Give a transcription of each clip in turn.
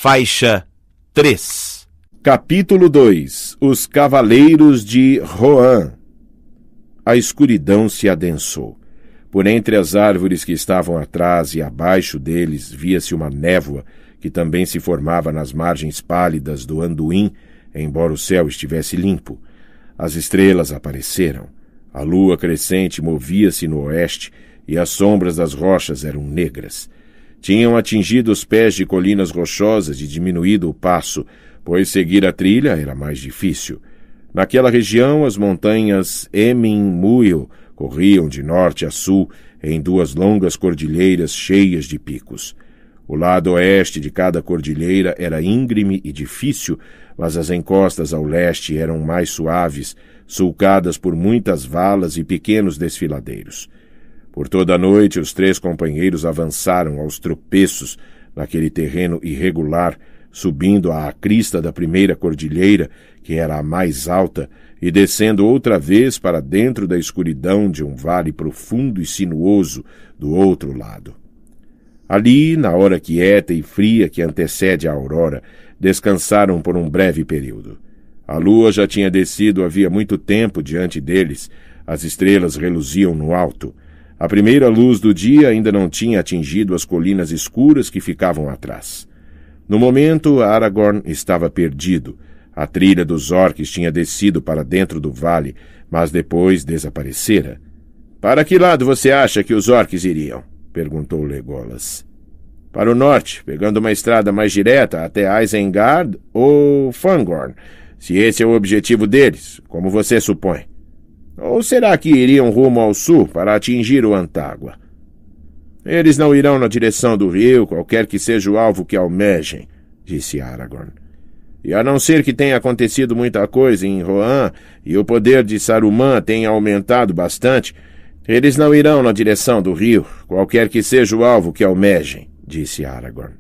Faixa 3. Capítulo 2. Os Cavaleiros de Rohan. A escuridão se adensou. Por entre as árvores que estavam atrás e abaixo deles via-se uma névoa que também se formava nas margens pálidas do Anduin, embora o céu estivesse limpo. As estrelas apareceram. A lua crescente movia-se no oeste e as sombras das rochas eram negras. Tinham atingido os pés de colinas rochosas e diminuído o passo, pois seguir a trilha era mais difícil. Naquela região, as montanhas Emin-Muil corriam de norte a sul em duas longas cordilheiras cheias de picos. O lado oeste de cada cordilheira era íngreme e difícil, mas as encostas ao leste eram mais suaves, sulcadas por muitas valas e pequenos desfiladeiros. Por toda a noite, os três companheiros avançaram aos tropeços naquele terreno irregular, subindo à crista da primeira cordilheira, que era a mais alta, e descendo outra vez para dentro da escuridão de um vale profundo e sinuoso do outro lado. Ali, na hora quieta e fria que antecede a aurora, descansaram por um breve período. A lua já tinha descido havia muito tempo diante deles, as estrelas reluziam no alto. A primeira luz do dia ainda não tinha atingido as colinas escuras que ficavam atrás. No momento, Aragorn estava perdido. A trilha dos orques tinha descido para dentro do vale, mas depois desaparecera. — Para que lado você acha que os orques iriam? — perguntou Legolas. — Para o norte, pegando uma estrada mais direta até Isengard ou Fangorn, se esse é o objetivo deles, como você supõe. Ou será que iriam rumo ao sul para atingir o Antágua? Eles não irão na direção do rio, qualquer que seja o alvo que almejem, disse Aragorn. E a não ser que tenha acontecido muita coisa em Rohan e o poder de Saruman tenha aumentado bastante, eles não irão na direção do rio, qualquer que seja o alvo que almejem, disse Aragorn.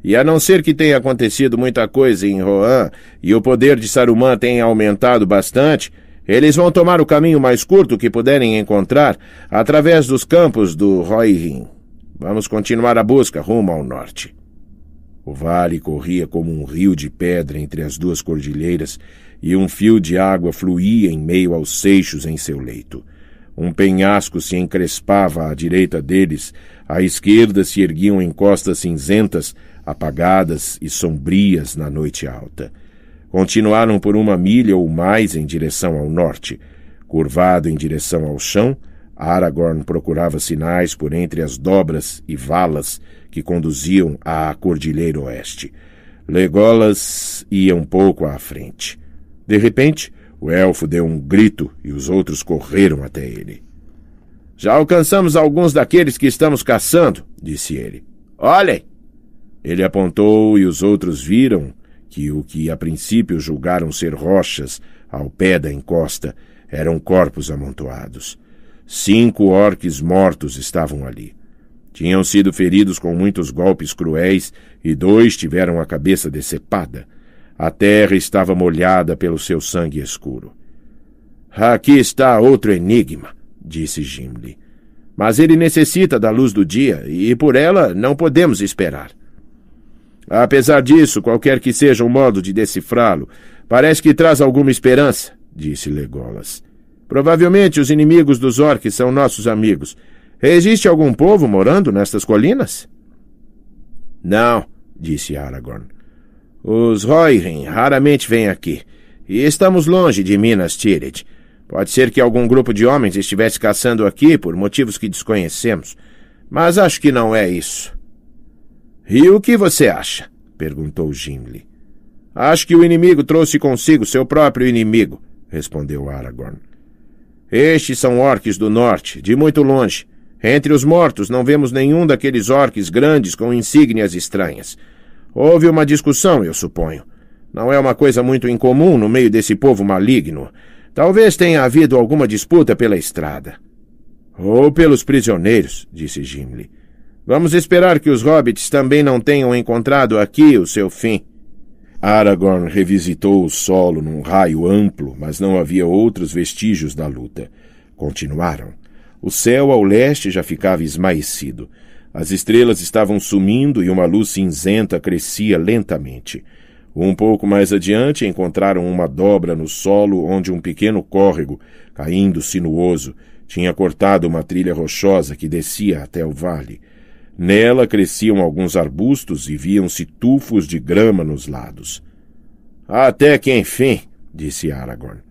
E a não ser que tenha acontecido muita coisa em Rohan e o poder de Saruman tenha aumentado bastante, eles vão tomar o caminho mais curto que puderem encontrar através dos campos do Rohirrim. Vamos continuar a busca rumo ao norte. O vale corria como um rio de pedra entre as duas cordilheiras e um fio de água fluía em meio aos seixos em seu leito. Um penhasco se encrespava à direita deles, à esquerda se erguiam encostas cinzentas, apagadas e sombrias na noite alta. Continuaram por 1 milha ou mais em direção ao norte. Curvado em direção ao chão, Aragorn procurava sinais por entre as dobras e valas que conduziam à cordilheira oeste. Legolas ia um pouco à frente. De repente, o elfo deu um grito e os outros correram até ele. — Já alcançamos alguns daqueles que estamos caçando, disse ele. — Olhem! Ele apontou e os outros viram que o que a princípio julgaram ser rochas ao pé da encosta eram corpos amontoados. 5 orques mortos estavam ali. Tinham sido feridos com muitos golpes cruéis e 2 tiveram a cabeça decepada. A terra estava molhada pelo seu sangue escuro. — Aqui está outro enigma, disse Gimli. Mas ele necessita da luz do dia e por ela não podemos esperar. Apesar disso, qualquer que seja o modo de decifrá-lo, parece que traz alguma esperança, disse Legolas. Provavelmente os inimigos dos orques são nossos amigos. Existe algum povo morando nestas colinas? Não, disse Aragorn. Os Rohirrim raramente vêm aqui, e estamos longe de Minas Tirith. Pode ser que algum grupo de homens estivesse caçando aqui por motivos que desconhecemos, mas acho que não é isso. E o que você acha? Perguntou Gimli. Acho que o inimigo trouxe consigo seu próprio inimigo, respondeu Aragorn. Estes são orques do norte, de muito longe. Entre os mortos não vemos nenhum daqueles orques grandes com insígnias estranhas. Houve uma discussão, eu suponho. Não é uma coisa muito incomum no meio desse povo maligno. Talvez tenha havido alguma disputa pela estrada. Ou pelos prisioneiros, disse Gimli. Vamos esperar que os hobbits também não tenham encontrado aqui o seu fim. Aragorn revisitou o solo num raio amplo, mas não havia outros vestígios da luta. Continuaram. O céu ao leste já ficava esmaecido. As estrelas estavam sumindo e uma luz cinzenta crescia lentamente. Um pouco mais adiante encontraram uma dobra no solo onde um pequeno córrego, caindo sinuoso, tinha cortado uma trilha rochosa que descia até o vale. Nela cresciam alguns arbustos e viam-se tufos de grama nos lados. Até que enfim, disse Aragorn.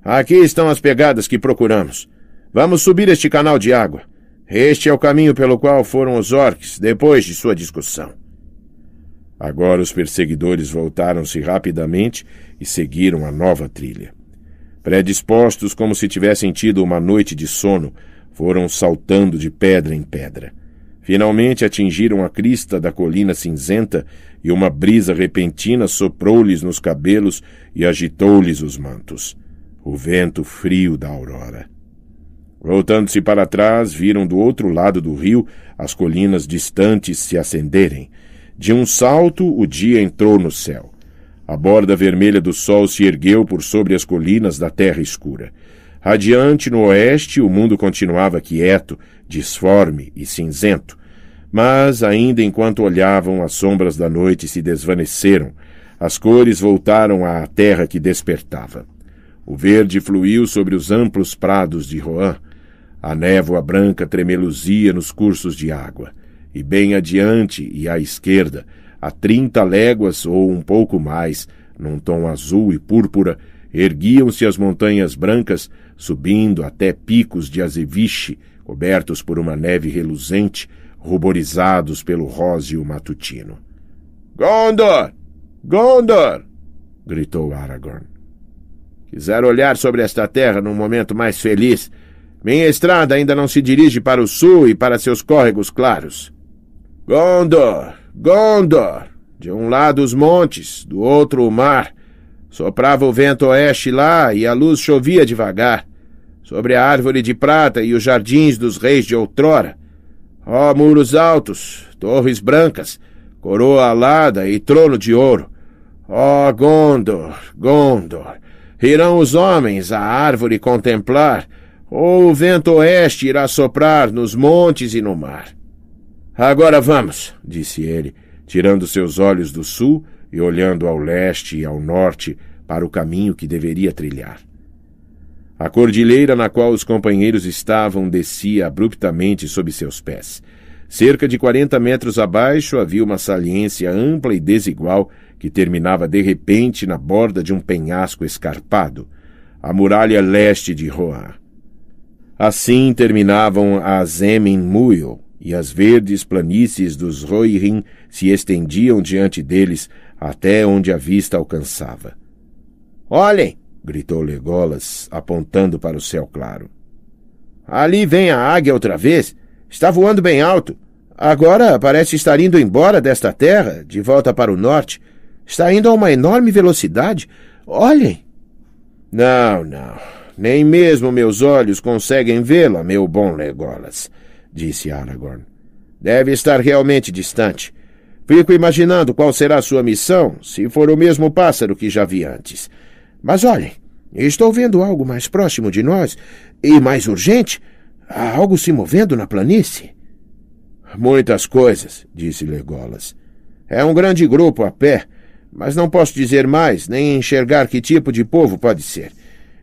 Aqui estão as pegadas que procuramos. Vamos subir este canal de água. Este é o caminho pelo qual foram os orcs depois de sua discussão. Agora os perseguidores voltaram-se rapidamente e seguiram a nova trilha. Predispostos como se tivessem tido uma noite de sono, foram saltando de pedra em pedra. Finalmente atingiram a crista da colina cinzenta e uma brisa repentina soprou-lhes nos cabelos e agitou-lhes os mantos. O vento frio da aurora. Voltando-se para trás, viram do outro lado do rio as colinas distantes se acenderem. De um salto, o dia entrou no céu. A borda vermelha do sol se ergueu por sobre as colinas da terra escura. Radiante no oeste, o mundo continuava quieto, disforme e cinzento. Mas, ainda enquanto olhavam, as sombras da noite se desvaneceram. As cores voltaram à terra que despertava. O verde fluiu sobre os amplos prados de Rohan. A névoa branca tremeluzia nos cursos de água. E bem adiante e à esquerda, a 30 léguas ou um pouco mais, num tom azul e púrpura, erguiam-se as montanhas brancas, subindo até picos de azeviche, cobertos por uma neve reluzente, ruborizados pelo róseo matutino. Gondor! Gondor! Gritou Aragorn. Quisera olhar sobre esta terra num momento mais feliz. Minha estrada ainda não se dirige para o sul e para seus córregos claros. Gondor! Gondor! De um lado os montes, do outro o mar. Soprava o vento oeste lá e a luz chovia devagar. Sobre a árvore de prata e os jardins dos reis de outrora. Ó muros altos, torres brancas, coroa alada e trono de ouro. Ó Gondor, Gondor! Irão os homens a árvore contemplar, ou o vento oeste irá soprar nos montes e no mar. Agora vamos, disse ele, tirando seus olhos do sul e olhando ao leste e ao norte para o caminho que deveria trilhar. A cordilheira na qual os companheiros estavam descia abruptamente sob seus pés. Cerca de 40 metros abaixo havia uma saliência ampla e desigual que terminava de repente na borda de um penhasco escarpado, a muralha leste de Rohan. Assim terminavam as Emin Muil, e as verdes planícies dos Rohirrim se estendiam diante deles até onde a vista alcançava. Olhem! Gritou Legolas, apontando para o céu claro. Ali vem a águia outra vez. Está voando bem alto. Agora parece estar indo embora desta terra, de volta para o norte. Está indo a uma enorme velocidade. Olhem! Não, não. Nem mesmo meus olhos conseguem vê-la, meu bom Legolas, disse Aragorn. Deve estar realmente distante. Fico imaginando qual será a sua missão, se for o mesmo pássaro que já vi antes. Mas olhem, estou vendo algo mais próximo de nós e mais urgente. Há algo se movendo na planície. Muitas coisas, disse Legolas. É um grande grupo a pé, mas não posso dizer mais, nem enxergar que tipo de povo pode ser.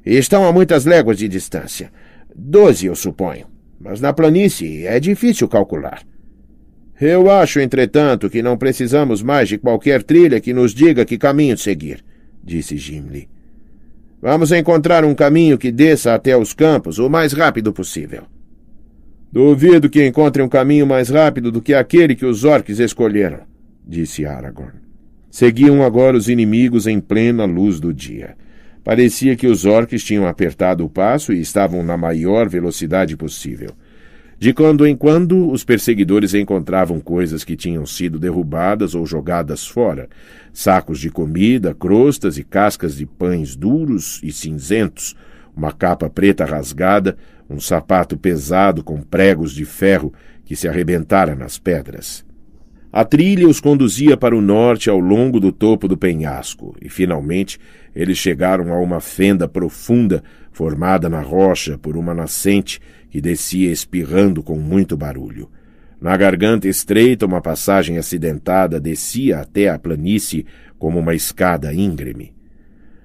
Estão a muitas léguas de distância. 12, eu suponho. Mas na planície é difícil calcular. Eu acho, entretanto, que não precisamos mais de qualquer trilha que nos diga que caminho seguir, disse Gimli. Vamos encontrar um caminho que desça até os campos o mais rápido possível. Duvido que encontre um caminho mais rápido do que aquele que os orcs escolheram, disse Aragorn. Seguiam agora os inimigos em plena luz do dia. Parecia que os orcs tinham apertado o passo e estavam na maior velocidade possível. De quando em quando, os perseguidores encontravam coisas que tinham sido derrubadas ou jogadas fora. Sacos de comida, crostas e cascas de pães duros e cinzentos, uma capa preta rasgada, um sapato pesado com pregos de ferro que se arrebentara nas pedras. A trilha os conduzia para o norte ao longo do topo do penhasco, e finalmente eles chegaram a uma fenda profunda formada na rocha por uma nascente que descia espirrando com muito barulho. Na garganta estreita, uma passagem acidentada descia até a planície como uma escada íngreme.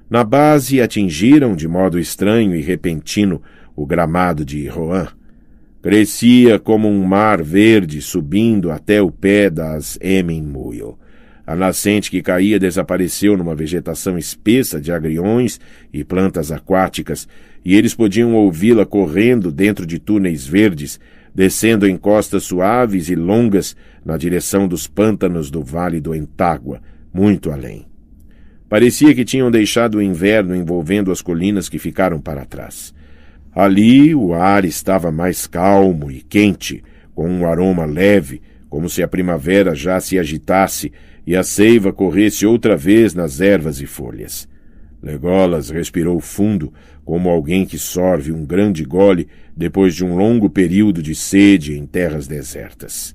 Na base, atingiram, de modo estranho e repentino, o gramado de Rohan. Crescia como um mar verde subindo até o pé das Emin-Muil. A nascente que caía desapareceu numa vegetação espessa de agriões e plantas aquáticas, e eles podiam ouvi-la correndo dentro de túneis verdes, descendo em costas suaves e longas na direção dos pântanos do Vale do Entágua, muito além. Parecia que tinham deixado o inverno envolvendo as colinas que ficaram para trás. Ali o ar estava mais calmo e quente, com um aroma leve, como se a primavera já se agitasse e a seiva corresse outra vez nas ervas e folhas. Legolas respirou fundo, como alguém que sorve um grande gole depois de um longo período de sede em terras desertas.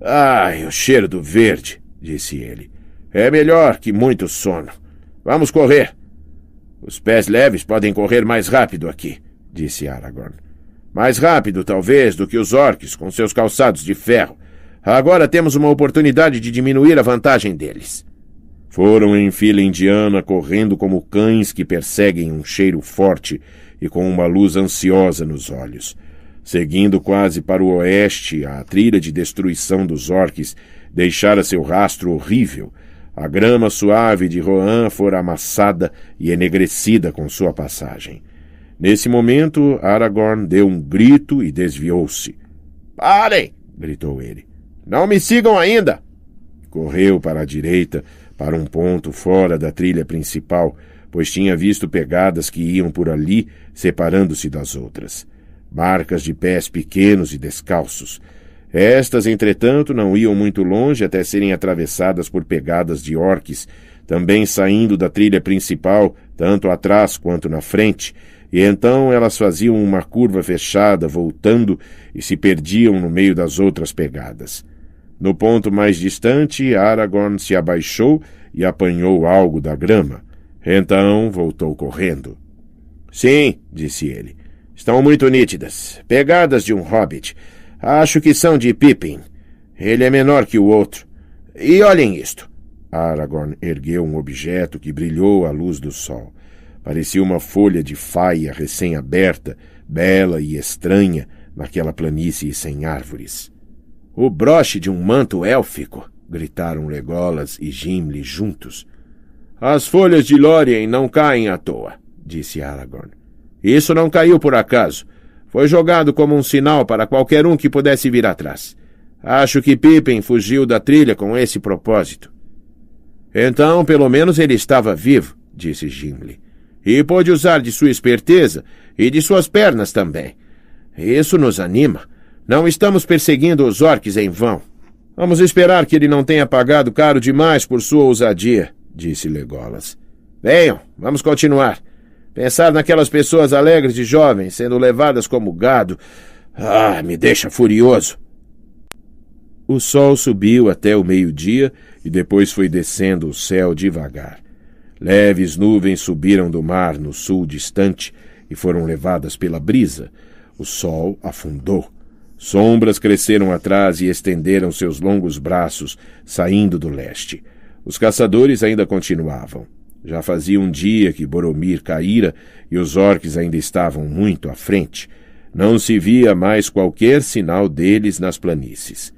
O cheiro do verde, disse ele. É melhor que muito sono. Vamos correr. Os pés leves podem correr mais rápido aqui, disse Aragorn. Mais rápido, talvez, do que os orques com seus calçados de ferro. Agora temos uma oportunidade de diminuir a vantagem deles. Foram em fila indiana, correndo como cães que perseguem um cheiro forte e com uma luz ansiosa nos olhos. Seguindo quase para o oeste, a trilha de destruição dos orques deixara seu rastro horrível. A grama suave de Rohan fora amassada e enegrecida com sua passagem. Nesse momento, Aragorn deu um grito e desviou-se. "Parem!" gritou ele. "Não me sigam ainda!" Correu para a direita, para um ponto fora da trilha principal, pois tinha visto pegadas que iam por ali, separando-se das outras. Marcas de pés pequenos e descalços. Estas, entretanto, não iam muito longe até serem atravessadas por pegadas de orques, também saindo da trilha principal, tanto atrás quanto na frente, e então elas faziam uma curva fechada, voltando, e se perdiam no meio das outras pegadas. No ponto mais distante, Aragorn se abaixou e apanhou algo da grama. Então voltou correndo. "Sim", disse ele. "Estão muito nítidas. Pegadas de um hobbit. Acho que são de Pippin. Ele é menor que o outro. E olhem isto." Aragorn ergueu um objeto que brilhou à luz do sol. Parecia uma folha de faia recém-aberta, bela e estranha, naquela planície sem árvores. "O broche de um manto élfico!" gritaram Legolas e Gimli juntos. "As folhas de Lórien não caem à toa", disse Aragorn. "Isso não caiu por acaso. Foi jogado como um sinal para qualquer um que pudesse vir atrás. Acho que Pippin fugiu da trilha com esse propósito." "Então, pelo menos ele estava vivo", disse Gimli. "E pôde usar de sua esperteza e de suas pernas também. Isso nos anima. Não estamos perseguindo os orques em vão. Vamos esperar que ele não tenha pagado caro demais por sua ousadia", disse Legolas. "Venham, vamos continuar. Pensar naquelas pessoas alegres e jovens sendo levadas como gado, me deixa furioso." O sol subiu até o meio-dia e depois foi descendo o céu devagar. Leves nuvens subiram do mar no sul distante e foram levadas pela brisa. O sol afundou. Sombras cresceram atrás e estenderam seus longos braços, saindo do leste. Os caçadores ainda continuavam. Já fazia um dia que Boromir caíra e os orques ainda estavam muito à frente. Não se via mais qualquer sinal deles nas planícies.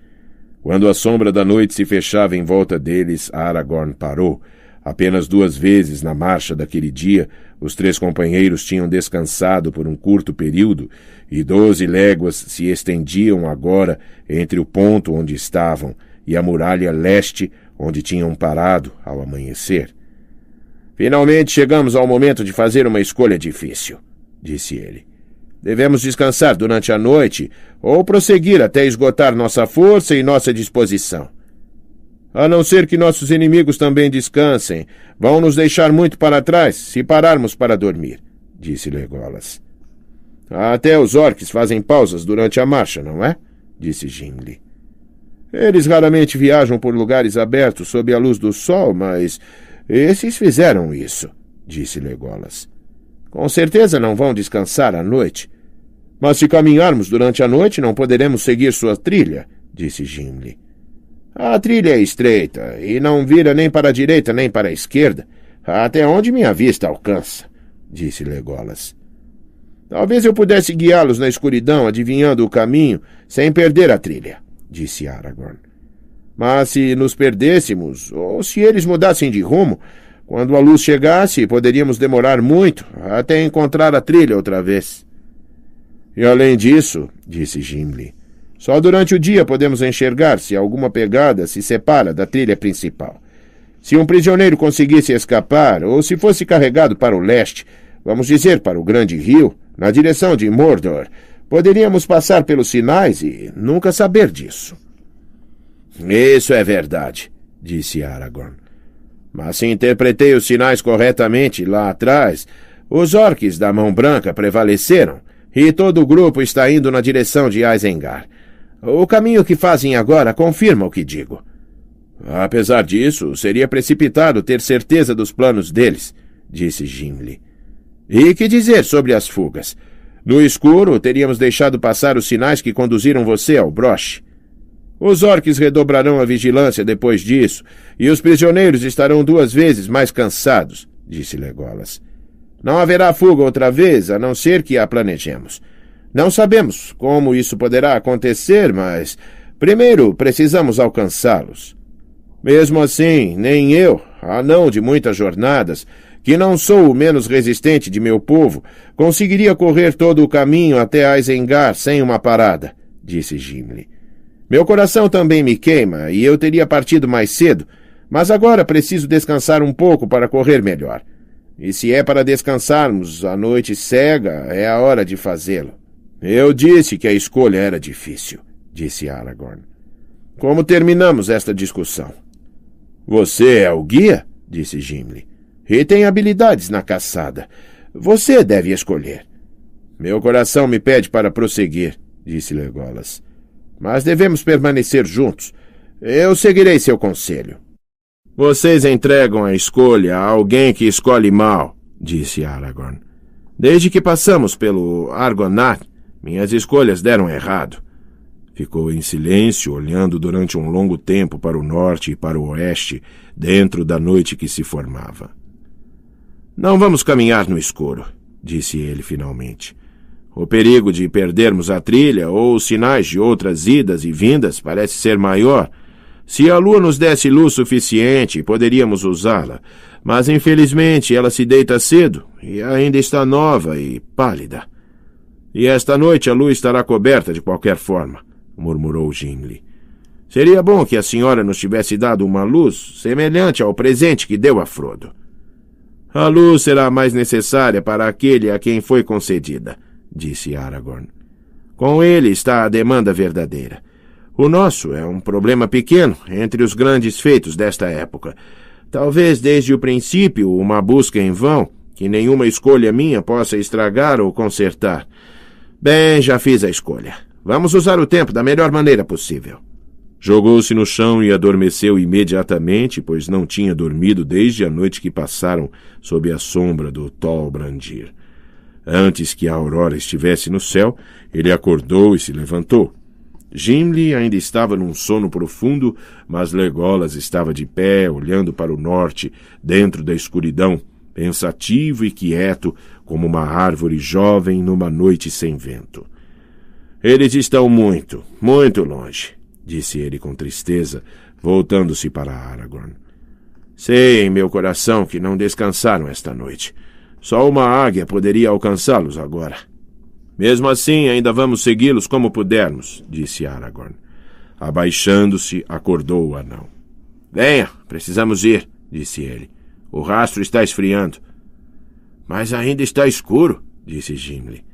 Quando a sombra da noite se fechava em volta deles, Aragorn parou. Apenas 2 vezes na marcha daquele dia, os 3 companheiros tinham descansado por um curto período, e 12 léguas se estendiam agora entre o ponto onde estavam e a muralha leste, onde tinham parado ao amanhecer. "Finalmente chegamos ao momento de fazer uma escolha difícil", disse ele. "Devemos descansar durante a noite ou prosseguir até esgotar nossa força e nossa disposição. A não ser que nossos inimigos também descansem, vão nos deixar muito para trás se pararmos para dormir", disse Legolas. "Até os orques fazem pausas durante a marcha, não é?" disse Gimli. "Eles raramente viajam por lugares abertos sob a luz do sol, mas esses fizeram isso", disse Legolas. "Com certeza não vão descansar à noite. Mas se caminharmos durante a noite, não poderemos seguir sua trilha, disse Gimli. A trilha é estreita, e não vira nem para a direita nem para a esquerda, até onde minha vista alcança, disse Legolas. Talvez eu pudesse guiá-los na escuridão, adivinhando o caminho, sem perder a trilha, disse Aragorn. Mas se nos perdêssemos, ou se eles mudassem de rumo, quando a luz chegasse, poderíamos demorar muito até encontrar a trilha outra vez. E além disso, disse Gimli, só durante o dia podemos enxergar se alguma pegada se separa da trilha principal. Se um prisioneiro conseguisse escapar, ou se fosse carregado para o leste, vamos dizer para o grande rio, na direção de Mordor, poderíamos passar pelos sinais e nunca saber disso. Isso é verdade, disse Aragorn. Mas se interpretei os sinais corretamente lá atrás, os orques da Mão Branca prevaleceram e todo o grupo está indo na direção de Isengard. O caminho que fazem agora confirma o que digo. Apesar disso, seria precipitado ter certeza dos planos deles, disse Gimli. E que dizer sobre as fugas? No escuro, teríamos deixado passar os sinais que conduziram você ao broche. Os orques redobrarão a vigilância depois disso, e os prisioneiros estarão 2 vezes mais cansados, disse Legolas. Não haverá fuga outra vez, a não ser que a planejemos. Não sabemos como isso poderá acontecer, mas primeiro precisamos alcançá-los. Mesmo assim, nem eu, anão de muitas jornadas, que não sou o menos resistente de meu povo, conseguiria correr todo o caminho até Isengard sem uma parada, disse Gimli. Meu coração também me queima e eu teria partido mais cedo, mas agora preciso descansar um pouco para correr melhor. E se é para descansarmos a noite cega, é a hora de fazê-lo. Eu disse que a escolha era difícil, disse Aragorn. Como terminamos esta discussão? Você é o guia, disse Gimli, e tem habilidades na caçada. Você deve escolher. Meu coração me pede para prosseguir, disse Legolas. Mas devemos permanecer juntos. Eu seguirei seu conselho. Vocês entregam a escolha a alguém que escolhe mal, disse Aragorn. Desde que passamos pelo Argonath, minhas escolhas deram errado. Ficou em silêncio, olhando durante um longo tempo para o norte e para o oeste, dentro da noite que se formava. Não vamos caminhar no escuro, disse ele finalmente. O perigo de perdermos a trilha ou os sinais de outras idas e vindas parece ser maior. Se a lua nos desse luz suficiente, poderíamos usá-la, mas infelizmente ela se deita cedo e ainda está nova e pálida. E esta noite a lua estará coberta de qualquer forma, murmurou Gimli. Seria bom que a senhora nos tivesse dado uma luz semelhante ao presente que deu a Frodo. A luz será mais necessária para aquele a quem foi concedida, disse Aragorn. Com ele está a demanda verdadeira. O nosso é um problema pequeno entre os grandes feitos desta época. Talvez desde o princípio uma busca em vão, que nenhuma escolha minha possa estragar ou consertar. Bem, já fiz a escolha. Vamos usar o tempo da melhor maneira possível. Jogou-se no chão e adormeceu imediatamente, pois não tinha dormido desde a noite que passaram sob a sombra do Tol Brandir. Antes que a aurora estivesse no céu, ele acordou e se levantou. Gimli ainda estava num sono profundo, mas Legolas estava de pé, olhando para o norte, dentro da escuridão, pensativo e quieto, como uma árvore jovem numa noite sem vento. Eles estão muito, muito longe, disse ele com tristeza, voltando-se para Aragorn. Sei em meu coração que não descansaram esta noite. Só uma águia poderia alcançá-los agora. Mesmo assim, ainda vamos segui-los como pudermos, disse Aragorn. Abaixando-se, acordou o anão. Venha, precisamos ir, disse ele. O rastro está esfriando. Mas ainda está escuro, disse Gimli.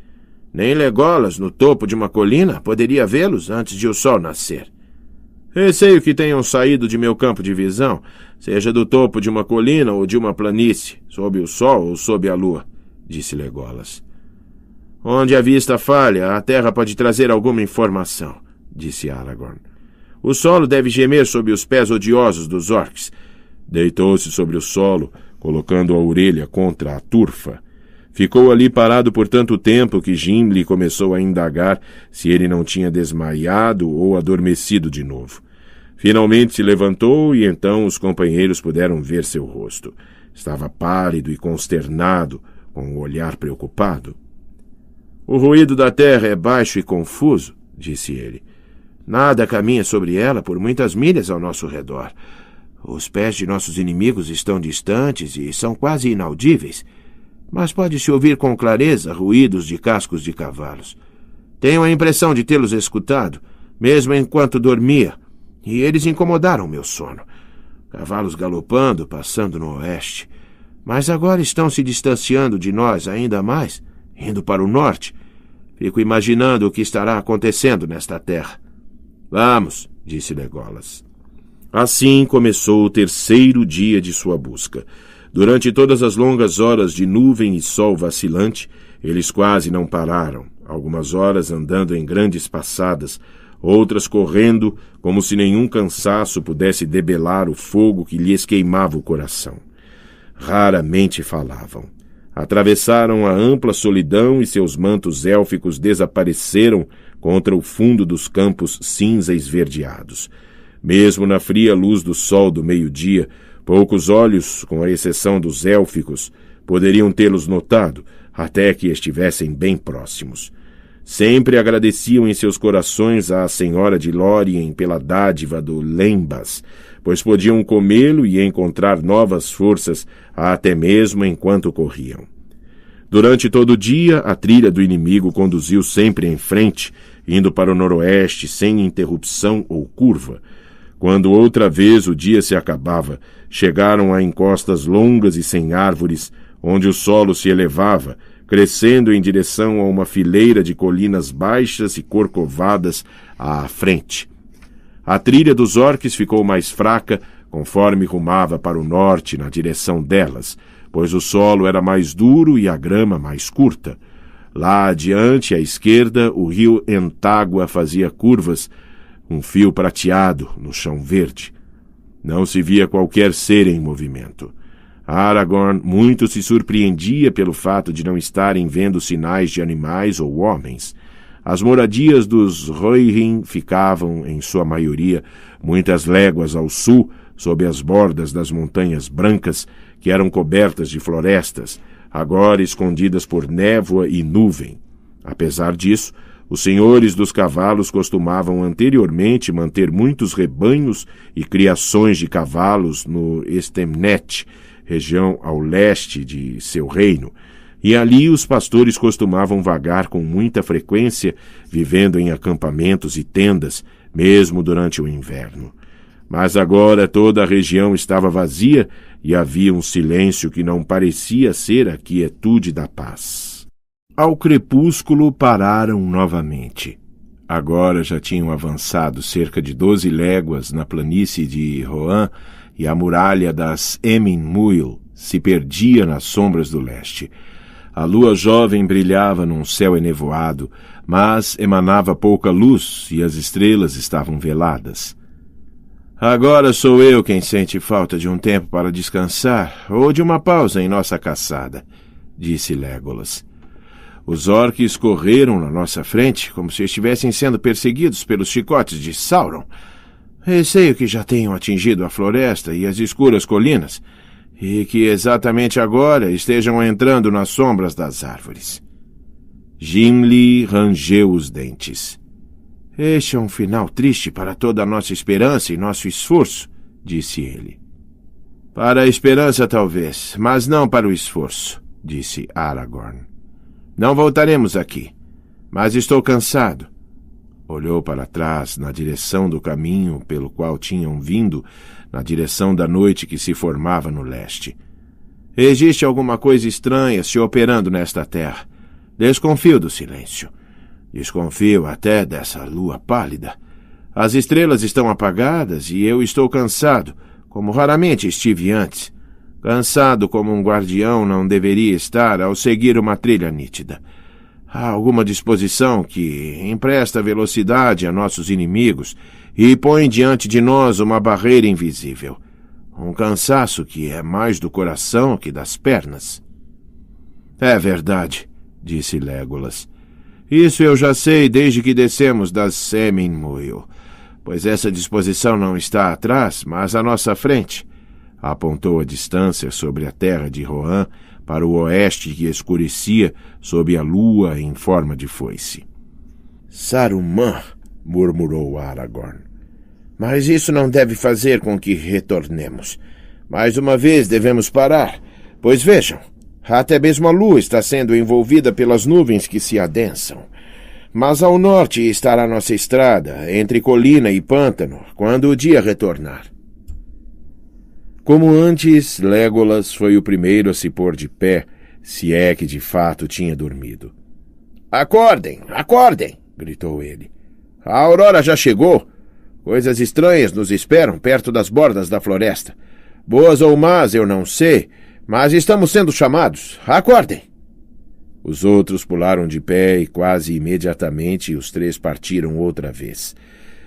Nem Legolas, no topo de uma colina, poderia vê-los antes de o sol nascer. Receio que tenham saído de meu campo de visão, seja do topo de uma colina ou de uma planície, sob o sol ou sob a lua, disse Legolas. Onde a vista falha, a terra pode trazer alguma informação, disse Aragorn. O solo deve gemer sob os pés odiosos dos orcs. Deitou-se sobre o solo, colocando a orelha contra a turfa. Ficou ali parado por tanto tempo que Gimli começou a indagar se ele não tinha desmaiado ou adormecido de novo. Finalmente se levantou e então os companheiros puderam ver seu rosto. Estava pálido e consternado, com o olhar preocupado. O ruído da terra é baixo e confuso, disse ele. Nada caminha sobre ela por muitas milhas ao nosso redor. Os pés de nossos inimigos estão distantes e são quase inaudíveis, mas pode-se ouvir com clareza ruídos de cascos de cavalos. Tenho a impressão de tê-los escutado, mesmo enquanto dormia, e eles incomodaram meu sono. Cavalos galopando, passando no oeste. Mas agora estão se distanciando de nós ainda mais, indo para o norte. Fico imaginando o que estará acontecendo nesta terra. Vamos, disse Legolas. Assim começou o terceiro dia de sua busca. Durante todas as longas horas de nuvem e sol vacilante, eles quase não pararam, algumas horas andando em grandes passadas, outras correndo como se nenhum cansaço pudesse debelar o fogo que lhes queimava o coração. Raramente falavam. Atravessaram a ampla solidão e seus mantos élficos desapareceram contra o fundo dos campos cinza esverdeados. Mesmo na fria luz do sol do meio-dia, poucos olhos, com a exceção dos élficos, poderiam tê-los notado, até que estivessem bem próximos. Sempre agradeciam em seus corações à senhora de Lórien pela dádiva do Lembas, pois podiam comê-lo e encontrar novas forças até mesmo enquanto corriam. Durante todo o dia, a trilha do inimigo conduziu sempre em frente, indo para o noroeste sem interrupção ou curva. Quando outra vez o dia se acabava, chegaram a encostas longas e sem árvores, onde o solo se elevava, crescendo em direção a uma fileira de colinas baixas e corcovadas à frente. A trilha dos orques ficou mais fraca conforme rumava para o norte na direção delas, pois o solo era mais duro e a grama mais curta. Lá adiante, à esquerda, o rio Entágua fazia curvas, um fio prateado no chão verde. Não se via qualquer ser em movimento. Aragorn muito se surpreendia pelo fato de não estarem vendo sinais de animais ou homens. As moradias dos Rohirrim ficavam, em sua maioria, muitas léguas ao sul, sob as bordas das montanhas brancas, que eram cobertas de florestas, agora escondidas por névoa e nuvem. Apesar disso, os senhores dos cavalos costumavam anteriormente manter muitos rebanhos e criações de cavalos no Stemnet, região ao leste de seu reino, e ali os pastores costumavam vagar com muita frequência, vivendo em acampamentos e tendas, mesmo durante o inverno. Mas agora toda a região estava vazia e havia um silêncio que não parecia ser a quietude da paz. Ao crepúsculo pararam novamente. Agora já tinham avançado cerca de 12 léguas na planície de Rohan e a muralha das Emin-Muil se perdia nas sombras do leste. A lua jovem brilhava num céu enevoado, mas emanava pouca luz e as estrelas estavam veladas. Agora sou eu quem sente falta de um tempo para descansar ou de uma pausa em nossa caçada, disse Legolas. Os orques correram na nossa frente como se estivessem sendo perseguidos pelos chicotes de Sauron. Receio que já tenham atingido a floresta e as escuras colinas, e que exatamente agora estejam entrando nas sombras das árvores. Gimli rangeu os dentes. Este é um final triste para toda a nossa esperança e nosso esforço, disse ele. Para a esperança, talvez, mas não para o esforço, disse Aragorn. Não voltaremos aqui, mas estou cansado. Olhou para trás, na direção do caminho pelo qual tinham vindo, na direção da noite que se formava no leste. Existe alguma coisa estranha se operando nesta terra. Desconfio do silêncio. Desconfio até dessa lua pálida. As estrelas estão apagadas e eu estou cansado, como raramente estive antes. Cansado como um guardião não deveria estar ao seguir uma trilha nítida. Há alguma disposição que empresta velocidade a nossos inimigos e põe diante de nós uma barreira invisível. Um cansaço que é mais do coração que das pernas. É verdade, disse Legolas. Isso eu já sei desde que descemos das Seminmuil, pois essa disposição não está atrás, mas à nossa frente. Apontou a distância sobre a terra de Rohan para o oeste que escurecia sob a lua em forma de foice. Saruman, murmurou Aragorn. Mas isso não deve fazer com que retornemos. Mais uma vez devemos parar, pois vejam, até mesmo a lua está sendo envolvida pelas nuvens que se adensam. Mas ao norte estará nossa estrada, entre colina e pântano, quando o dia retornar. Como antes, Legolas foi o primeiro a se pôr de pé, se é que de fato tinha dormido. Acordem, acordem! Gritou ele. A aurora já chegou. Coisas estranhas nos esperam perto das bordas da floresta. Boas ou más, eu não sei, mas estamos sendo chamados. Acordem! Os outros pularam de pé e quase imediatamente os três partiram outra vez.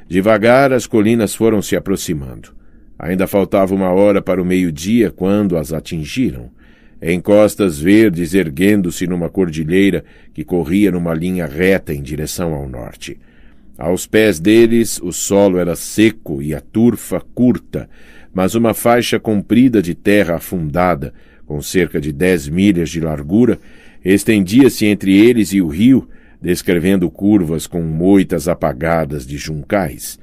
Devagar as colinas foram se aproximando. Ainda faltava 1 hora para o meio-dia quando as atingiram. Encostas verdes erguendo-se numa cordilheira que corria numa linha reta em direção ao norte. Aos pés deles, o solo era seco e a turfa curta, mas uma faixa comprida de terra afundada, com cerca de 10 milhas de largura, estendia-se entre eles e o rio, descrevendo curvas com moitas apagadas de juncais.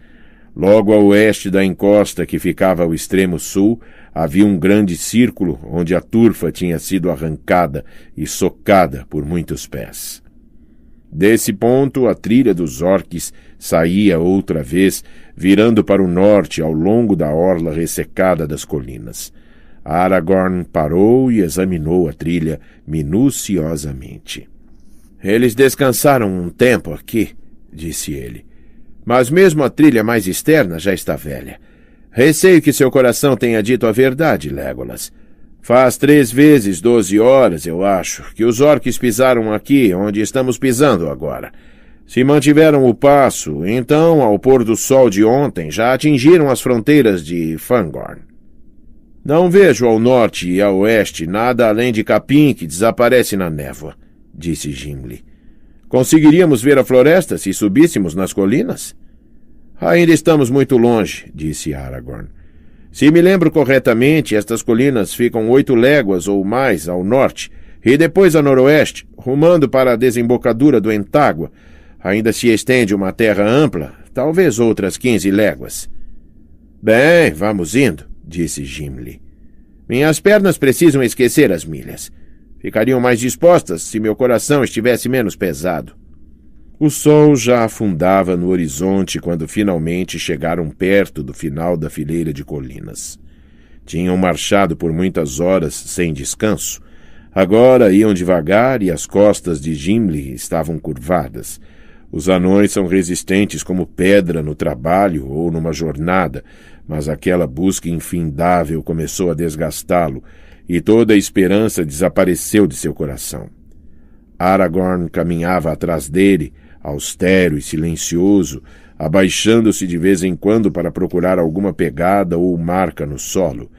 Logo a oeste da encosta, que ficava ao extremo sul, havia um grande círculo onde a turfa tinha sido arrancada e socada por muitos pés. Desse ponto, a trilha dos orques saía outra vez, virando para o norte ao longo da orla ressecada das colinas. Aragorn parou e examinou a trilha minuciosamente. Eles descansaram um tempo aqui, disse ele. Mas mesmo a trilha mais externa já está velha. Receio que seu coração tenha dito a verdade, Legolas. Faz 3 vezes 12 horas, eu acho, que os orques pisaram aqui, onde estamos pisando agora. Se mantiveram o passo, então, ao pôr do sol de ontem, já atingiram as fronteiras de Fangorn. Não vejo ao norte e a oeste nada além de capim que desaparece na névoa, disse Gimli. Conseguiríamos ver a floresta se subíssemos nas colinas? Ainda estamos muito longe, disse Aragorn. Se me lembro corretamente, estas colinas ficam 8 léguas ou mais ao norte, e depois a noroeste, rumando para a desembocadura do Entágua. Ainda se estende uma terra ampla, talvez outras 15 léguas. Bem, vamos indo, disse Gimli. Minhas pernas precisam esquecer as milhas. Ficariam mais dispostas se meu coração estivesse menos pesado. O sol já afundava no horizonte quando finalmente chegaram perto do final da fileira de colinas. Tinham marchado por muitas horas sem descanso. Agora iam devagar e as costas de Gimli estavam curvadas. Os anões são resistentes como pedra no trabalho ou numa jornada, mas aquela busca infindável começou a desgastá-lo e toda a esperança desapareceu de seu coração. Aragorn caminhava atrás dele, austero e silencioso, abaixando-se de vez em quando para procurar alguma pegada ou marca no solo.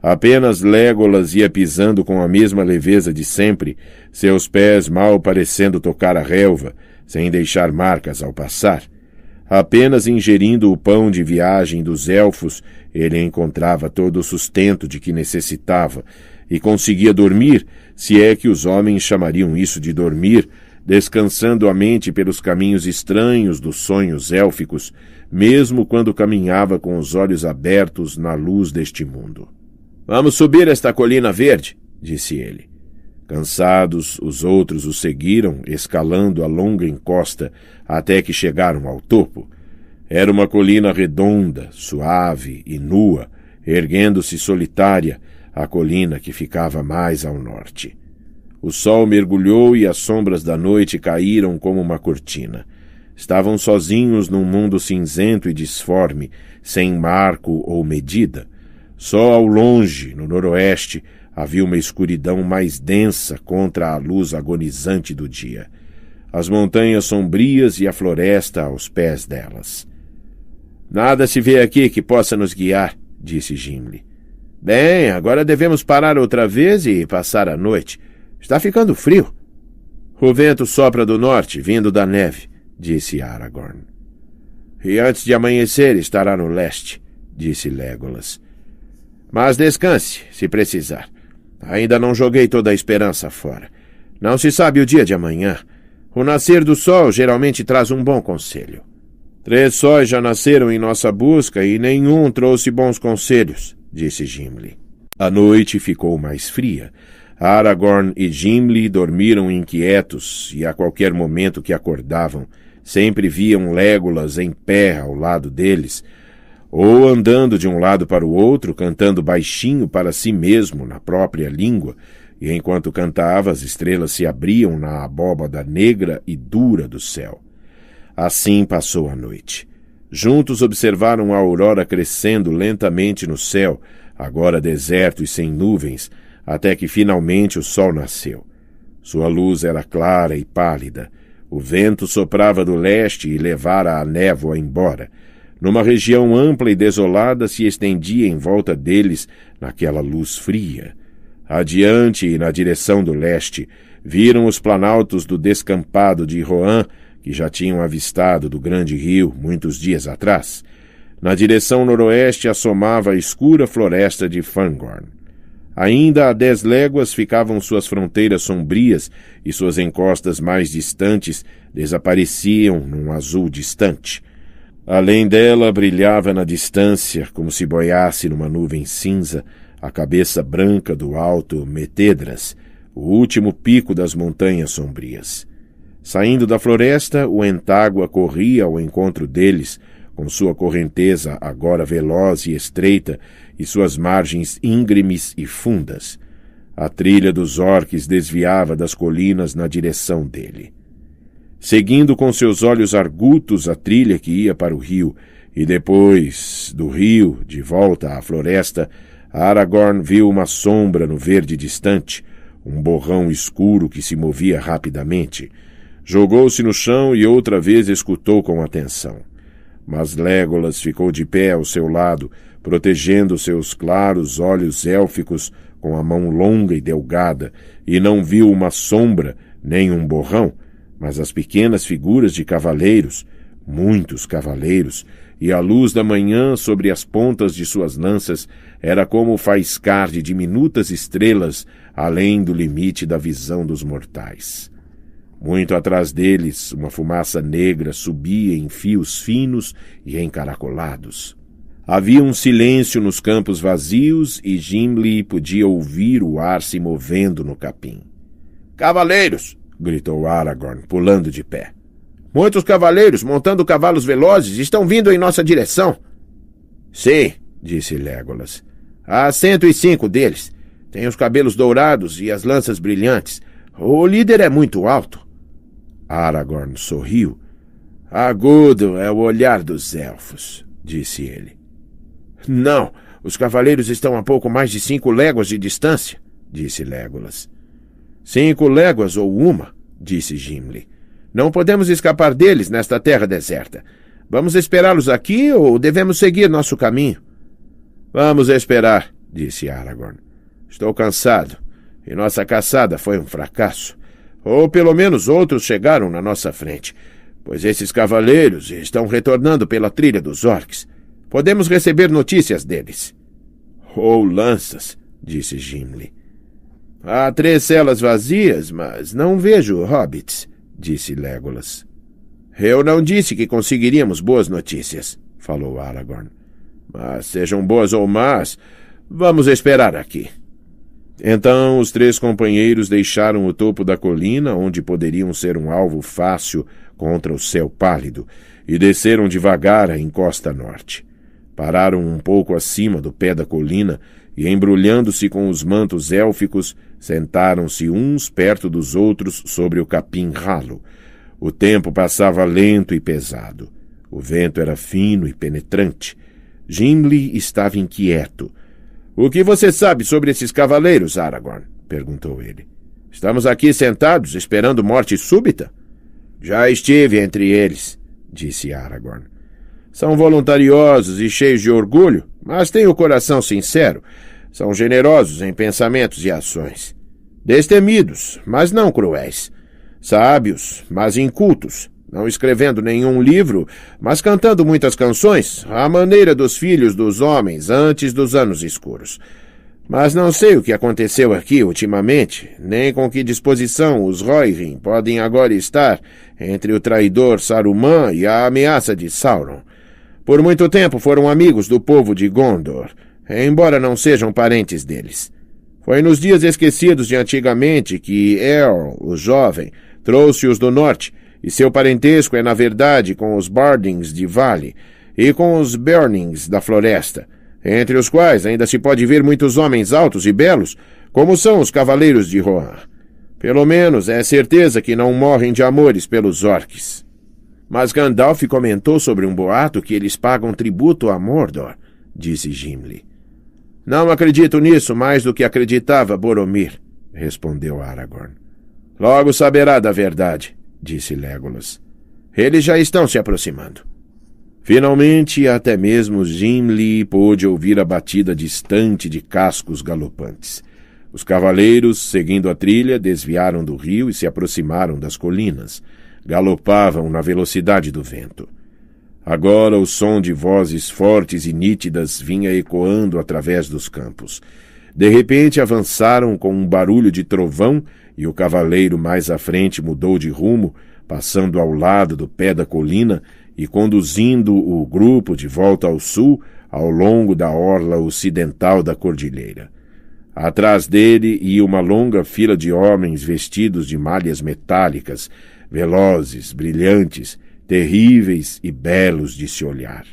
Apenas Legolas ia pisando com a mesma leveza de sempre, seus pés mal parecendo tocar a relva, sem deixar marcas ao passar. Apenas ingerindo o pão de viagem dos elfos, ele encontrava todo o sustento de que necessitava, e conseguia dormir, se é que os homens chamariam isso de dormir, descansando a mente pelos caminhos estranhos dos sonhos élficos, mesmo quando caminhava com os olhos abertos na luz deste mundo. Vamos subir esta colina verde, disse ele. Cansados, os outros o seguiram, escalando a longa encosta até que chegaram ao topo. Era uma colina redonda, suave e nua, erguendo-se solitária, a colina que ficava mais ao norte. O sol mergulhou e as sombras da noite caíram como uma cortina. Estavam sozinhos num mundo cinzento e disforme, sem marco ou medida. Só ao longe, no noroeste, havia uma escuridão mais densa contra a luz agonizante do dia. As montanhas sombrias e a floresta aos pés delas. Nada se vê aqui que possa nos guiar, disse Gimli. Bem, agora devemos parar outra vez e passar a noite. Está ficando frio. O vento sopra do norte, vindo da neve, disse Aragorn. E antes de amanhecer estará no leste, disse Legolas. Mas descanse, se precisar. Ainda não joguei toda a esperança fora. Não se sabe o dia de amanhã. O nascer do sol geralmente traz um bom conselho. 3 sóis já nasceram em nossa busca e nenhum trouxe bons conselhos, disse Gimli. A noite ficou mais fria. Aragorn e Gimli dormiram inquietos e a qualquer momento que acordavam, sempre viam Legolas em pé ao lado deles, ou andando de um lado para o outro, cantando baixinho para si mesmo na própria língua, e enquanto cantava as estrelas se abriam na abóbada negra e dura do céu. Assim passou a noite. Juntos observaram a aurora crescendo lentamente no céu, agora deserto e sem nuvens, até que finalmente o sol nasceu. Sua luz era clara e pálida. O vento soprava do leste e levara a névoa embora. Numa região ampla e desolada se estendia em volta deles naquela luz fria. Adiante e na direção do leste, viram os planaltos do descampado de Rohan, que já tinham avistado do grande rio muitos dias atrás. Na direção noroeste assomava a escura floresta de Fangorn. Ainda a 10 léguas ficavam suas fronteiras sombrias e suas encostas mais distantes desapareciam num azul distante. Além dela brilhava na distância, como se boiasse numa nuvem cinza, a cabeça branca do alto Metedras, o último pico das montanhas sombrias. Saindo da floresta, o Entágua corria ao encontro deles, com sua correnteza agora veloz e estreita e suas margens íngremes e fundas. A trilha dos orques desviava das colinas na direção dele. Seguindo com seus olhos argutos a trilha que ia para o rio, e depois, do rio, de volta à floresta, Aragorn viu uma sombra no verde distante, um borrão escuro que se movia rapidamente. Jogou-se no chão e outra vez escutou com atenção. Mas Legolas ficou de pé ao seu lado, protegendo seus claros olhos élficos com a mão longa e delgada, e não viu uma sombra, nem um borrão, mas as pequenas figuras de cavaleiros, muitos cavaleiros, e a luz da manhã sobre as pontas de suas lanças era como o faiscar de diminutas estrelas além do limite da visão dos mortais. Muito atrás deles, uma fumaça negra subia em fios finos e encaracolados. Havia um silêncio nos campos vazios e Gimli podia ouvir o ar se movendo no capim. "Cavaleiros!" gritou Aragorn, pulando de pé. "Muitos cavaleiros, montando cavalos velozes, estão vindo em nossa direção." "Sim", disse Legolas. "Há 105 deles. Têm os cabelos dourados e as lanças brilhantes. O líder é muito alto." Aragorn sorriu. "Agudo é o olhar dos elfos", disse ele. "Não, os cavaleiros estão a pouco mais de 5 léguas de distância", disse Legolas. 5 léguas ou uma", disse Gimli. "Não podemos escapar deles nesta terra deserta. Vamos esperá-los aqui ou devemos seguir nosso caminho?" "Vamos esperar", disse Aragorn. "Estou cansado, e nossa caçada foi um fracasso. Ou pelo menos outros chegaram na nossa frente, pois esses cavaleiros estão retornando pela trilha dos orques. Podemos receber notícias deles." "Ou lanças", disse Gimli. "Há 3 celas vazias, mas não vejo hobbits", disse Legolas. "Eu não disse que conseguiríamos boas notícias", falou Aragorn. "Mas sejam boas ou más, vamos esperar aqui." Então os 3 companheiros deixaram o topo da colina, onde poderiam ser um alvo fácil contra o céu pálido, e desceram devagar a encosta norte. Pararam um pouco acima do pé da colina e, embrulhando-se com os mantos élficos, sentaram-se uns perto dos outros sobre o capim ralo. O tempo passava lento e pesado. O vento era fino e penetrante. Gimli estava inquieto. "O que você sabe sobre esses cavaleiros, Aragorn?" perguntou ele. "Estamos aqui sentados, esperando morte súbita?" "Já estive entre eles", disse Aragorn. "São voluntariosos e cheios de orgulho, mas têm o coração sincero. São generosos em pensamentos e ações." Destemidos, mas não cruéis. Sábios, mas incultos. Não escrevendo nenhum livro, mas cantando muitas canções, à maneira dos filhos dos homens antes dos anos escuros. Mas não sei o que aconteceu aqui ultimamente, nem com que disposição os Rohirrim podem agora estar entre o traidor Saruman e a ameaça de Sauron. Por muito tempo foram amigos do povo de Gondor, embora não sejam parentes deles. Foi nos dias esquecidos de antigamente que Eorl, o jovem, trouxe-os do norte, e seu parentesco é, na verdade, com os Bardings de Vale e com os Bernings da floresta, entre os quais ainda se pode ver muitos homens altos e belos, como são os cavaleiros de Rohan. Pelo menos é certeza que não morrem de amores pelos orques. Mas Gandalf comentou sobre um boato que eles pagam tributo a Mordor, disse Gimli. Não acredito nisso mais do que acreditava Boromir, respondeu Aragorn. Logo saberá da verdade, disse Legolas. Eles já estão se aproximando. Finalmente, até mesmo Gimli pôde ouvir a batida distante de cascos galopantes. Os cavaleiros, seguindo a trilha, desviaram do rio e se aproximaram das colinas. Galopavam na velocidade do vento. Agora o som de vozes fortes e nítidas vinha ecoando através dos campos. De repente avançaram com um barulho de trovão e o cavaleiro mais à frente mudou de rumo, passando ao lado do pé da colina e conduzindo o grupo de volta ao sul, ao longo da orla ocidental da cordilheira. Atrás dele ia uma longa fila de homens vestidos de malhas metálicas, velozes, brilhantes, terríveis e belos de se olhar.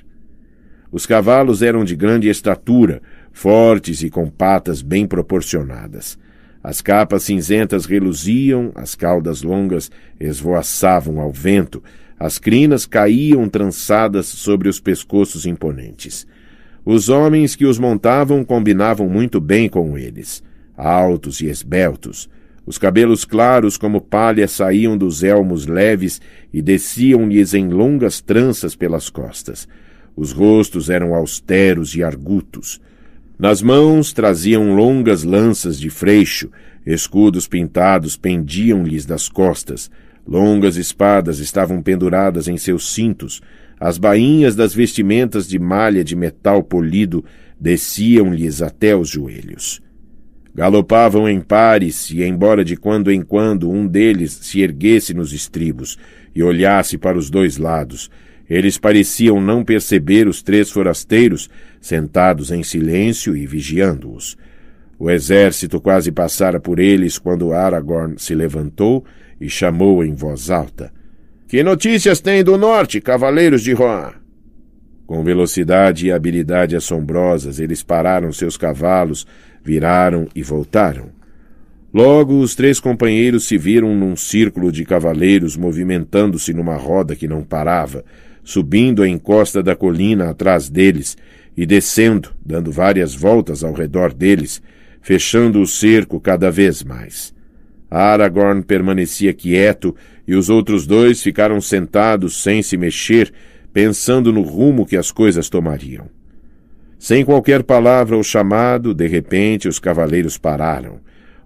Os cavalos eram de grande estatura, fortes e com patas bem proporcionadas. As capas cinzentas reluziam, as caudas longas esvoaçavam ao vento, as crinas caíam trançadas sobre os pescoços imponentes. Os homens que os montavam combinavam muito bem com eles, altos e esbeltos. Os cabelos claros como palha saíam dos elmos leves e desciam-lhes em longas tranças pelas costas. Os rostos eram austeros e argutos. Nas mãos traziam longas lanças de freixo, escudos pintados pendiam-lhes das costas, longas espadas estavam penduradas em seus cintos, as bainhas das vestimentas de malha de metal polido desciam-lhes até os joelhos. Galopavam em pares e, embora de quando em quando um deles se erguesse nos estribos e olhasse para os dois lados, eles pareciam não perceber os três forasteiros sentados em silêncio e vigiando-os. O exército quase passara por eles quando Aragorn se levantou e chamou em voz alta. — Que notícias têm do norte, cavaleiros de Rohan? Com velocidade e habilidade assombrosas, eles pararam seus cavalos, viraram e voltaram. Logo, os três companheiros se viram num círculo de cavaleiros movimentando-se numa roda que não parava, subindo a encosta da colina atrás deles e descendo, dando várias voltas ao redor deles, fechando o cerco cada vez mais. Aragorn permanecia quieto e os outros dois ficaram sentados sem se mexer, pensando no rumo que as coisas tomariam. Sem qualquer palavra ou chamado, de repente os cavaleiros pararam.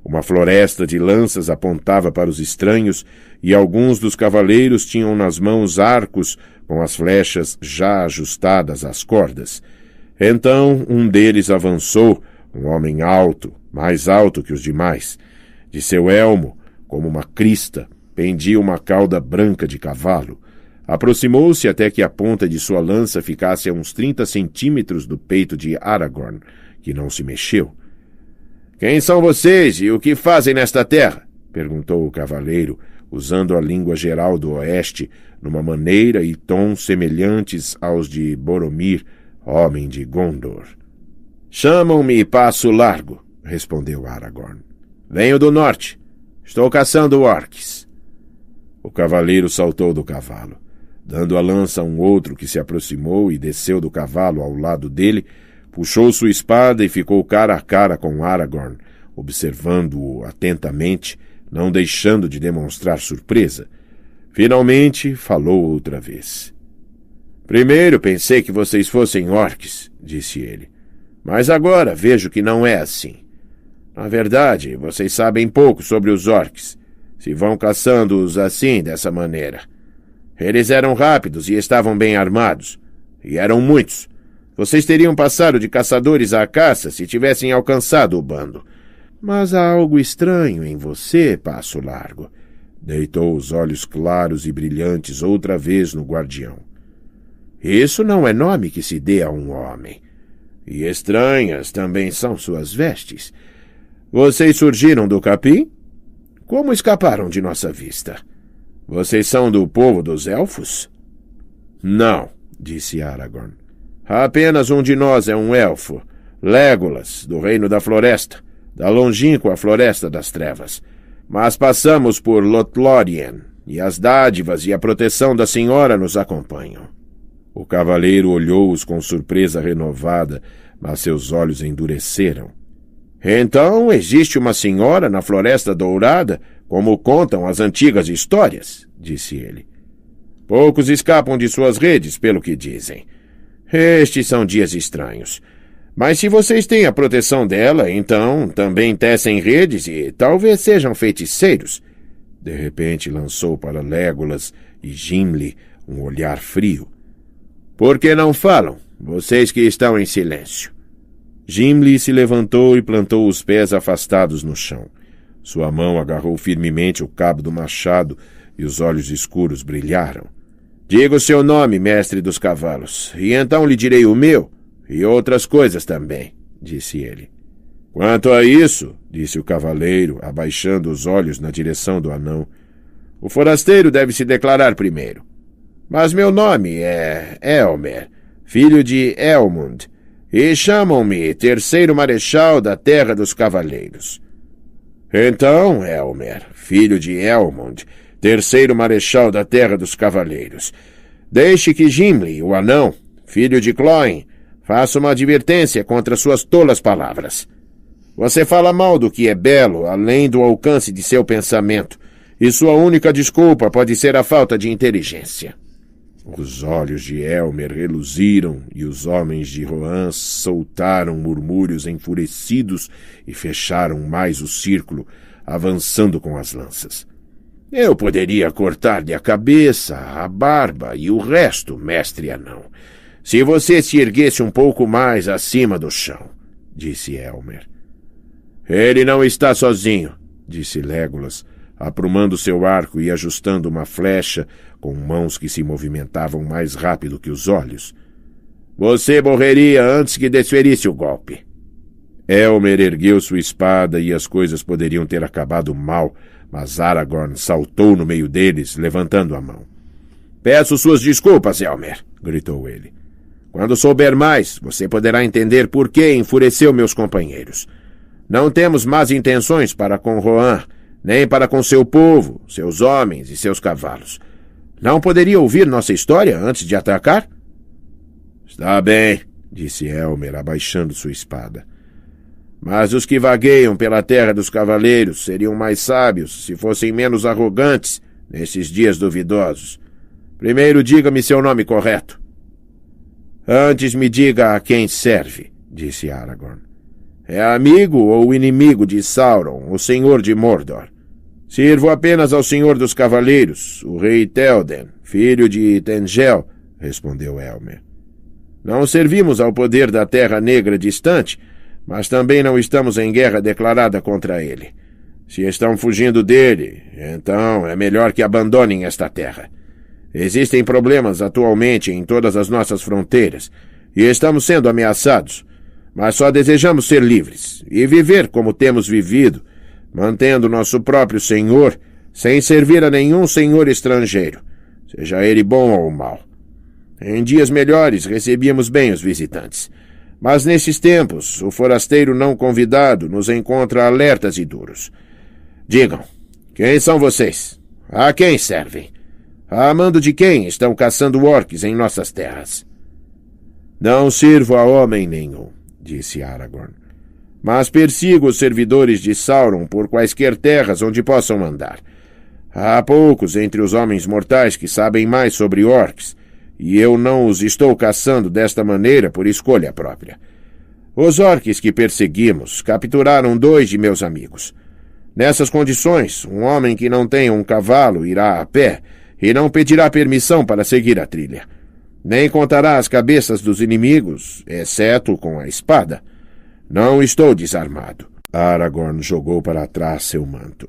Uma floresta de lanças apontava para os estranhos e alguns dos cavaleiros tinham nas mãos arcos com as flechas já ajustadas às cordas. Então um deles avançou, um homem alto, mais alto que os demais. De seu elmo, como uma crista, pendia uma cauda branca de cavalo. Aproximou-se até que a ponta de sua lança ficasse a uns 30 centímetros do peito de Aragorn, que não se mexeu. — Quem são vocês e o que fazem nesta terra? — perguntou o cavaleiro, usando a língua geral do oeste, numa maneira e tom semelhantes aos de Boromir, homem de Gondor. — Chamam-me Passo Largo — respondeu Aragorn. — Venho do norte. Estou caçando orques. O cavaleiro saltou do cavalo. Dando a lança a um outro que se aproximou e desceu do cavalo ao lado dele, puxou sua espada e ficou cara a cara com Aragorn, observando-o atentamente, não deixando de demonstrar surpresa. Finalmente, falou outra vez. — Primeiro pensei que vocês fossem orques, disse ele. Mas agora vejo que não é assim. Na verdade, vocês sabem pouco sobre os orcs, se vão caçando-os assim, dessa maneira. Eles eram rápidos e estavam bem armados, e eram muitos. Vocês teriam passado de caçadores à caça se tivessem alcançado o bando. Mas há algo estranho em você, Passo Largo. Deitou os olhos claros e brilhantes outra vez no guardião. Isso não é nome que se dê a um homem. E estranhas também são suas vestes. Vocês surgiram do capim? Como escaparam de nossa vista? Vocês são do povo dos elfos? Não, disse Aragorn. Apenas um de nós é um elfo, Legolas, do Reino da Floresta, da longínqua Floresta das Trevas. Mas passamos por Lothlórien, e as dádivas e a proteção da senhora nos acompanham. O cavaleiro olhou-os com surpresa renovada, mas seus olhos endureceram. Então existe uma senhora na Floresta Dourada, como contam as antigas histórias, disse ele. Poucos escapam de suas redes, pelo que dizem. Estes são dias estranhos. Mas se vocês têm a proteção dela, então também tecem redes e talvez sejam feiticeiros. De repente lançou para Legolas e Gimli um olhar frio. Por que não falam, vocês que estão em silêncio? Gimli se levantou e plantou os pés afastados no chão. Sua mão agarrou firmemente o cabo do machado e os olhos escuros brilharam. Diga o seu nome, mestre dos cavalos, e então lhe direi o meu, e outras coisas também, disse ele. Quanto a isso, disse o cavaleiro, abaixando os olhos na direção do anão, o forasteiro deve se declarar primeiro. Mas meu nome é Elmer, filho de Elmund, e chamam-me terceiro marechal da Terra dos Cavaleiros. Então, Elmer, filho de Elmund, terceiro marechal da Terra dos Cavaleiros, deixe que Gimli, o anão, filho de Cloin, faça uma advertência contra suas tolas palavras. Você fala mal do que é belo, além do alcance de seu pensamento, e sua única desculpa pode ser a falta de inteligência. Os olhos de Elmer reluziram e os homens de Rohan soltaram murmúrios enfurecidos e fecharam mais o círculo, avançando com as lanças. Eu poderia cortar-lhe a cabeça, a barba e o resto, mestre anão, se você se erguesse um pouco mais acima do chão, disse Elmer. Ele não está sozinho, disse Legolas, aprumando seu arco e ajustando uma flecha com mãos que se movimentavam mais rápido que os olhos. Você morreria antes que desferisse o golpe. Elmer ergueu sua espada e as coisas poderiam ter acabado mal, mas Aragorn saltou no meio deles, levantando a mão. Peço suas desculpas, Elmer, gritou ele. Quando souber mais, você poderá entender por que enfureceu meus companheiros. Não temos más intenções para com Rohan, nem para com seu povo, seus homens e seus cavalos. Não poderia ouvir nossa história antes de atacar? Está bem, disse Elmer, abaixando sua espada. Mas os que vagueiam pela terra dos cavaleiros seriam mais sábios se fossem menos arrogantes nesses dias duvidosos. Primeiro diga-me seu nome correto. Antes me diga a quem serve, disse Aragorn. É amigo ou inimigo de Sauron, o senhor de Mordor? Sirvo apenas ao senhor dos cavaleiros, o rei Théoden, filho de Tengel, respondeu Elmer. Não servimos ao poder da Terra Negra distante, mas também não estamos em guerra declarada contra ele. Se estão fugindo dele, então é melhor que abandonem esta terra. Existem problemas atualmente em todas as nossas fronteiras, e estamos sendo ameaçados, mas só desejamos ser livres e viver como temos vivido, mantendo nosso próprio senhor, sem servir a nenhum senhor estrangeiro, seja ele bom ou mau. Em dias melhores recebíamos bem os visitantes, mas nesses tempos o forasteiro não convidado nos encontra alertas e duros. Digam, quem são vocês? A quem servem? A mando de quem estão caçando orques em nossas terras? Não sirvo a homem nenhum, disse Aragorn, mas persigo os servidores de Sauron por quaisquer terras onde possam andar. Há poucos entre os homens mortais que sabem mais sobre orques, e eu não os estou caçando desta maneira por escolha própria. Os orques que perseguimos capturaram 2 de meus amigos. Nessas condições, um homem que não tem um cavalo irá a pé e não pedirá permissão para seguir a trilha. Nem contará as cabeças dos inimigos, exceto com a espada. Não estou desarmado. Aragorn jogou para trás seu manto.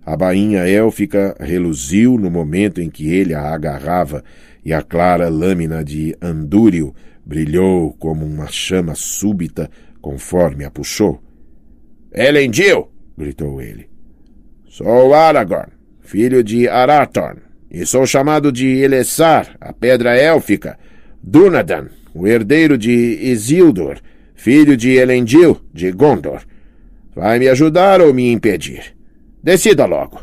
A bainha élfica reluziu no momento em que ele a agarrava e a clara lâmina de Andúril brilhou como uma chama súbita conforme a puxou. Elendil! Gritou ele. Sou Aragorn, filho de Arathorn, e sou chamado de Elessar, a pedra élfica, Dúnadan, o herdeiro de Isildur, filho de Elendil, de Gondor. Vai me ajudar ou me impedir? Decida logo.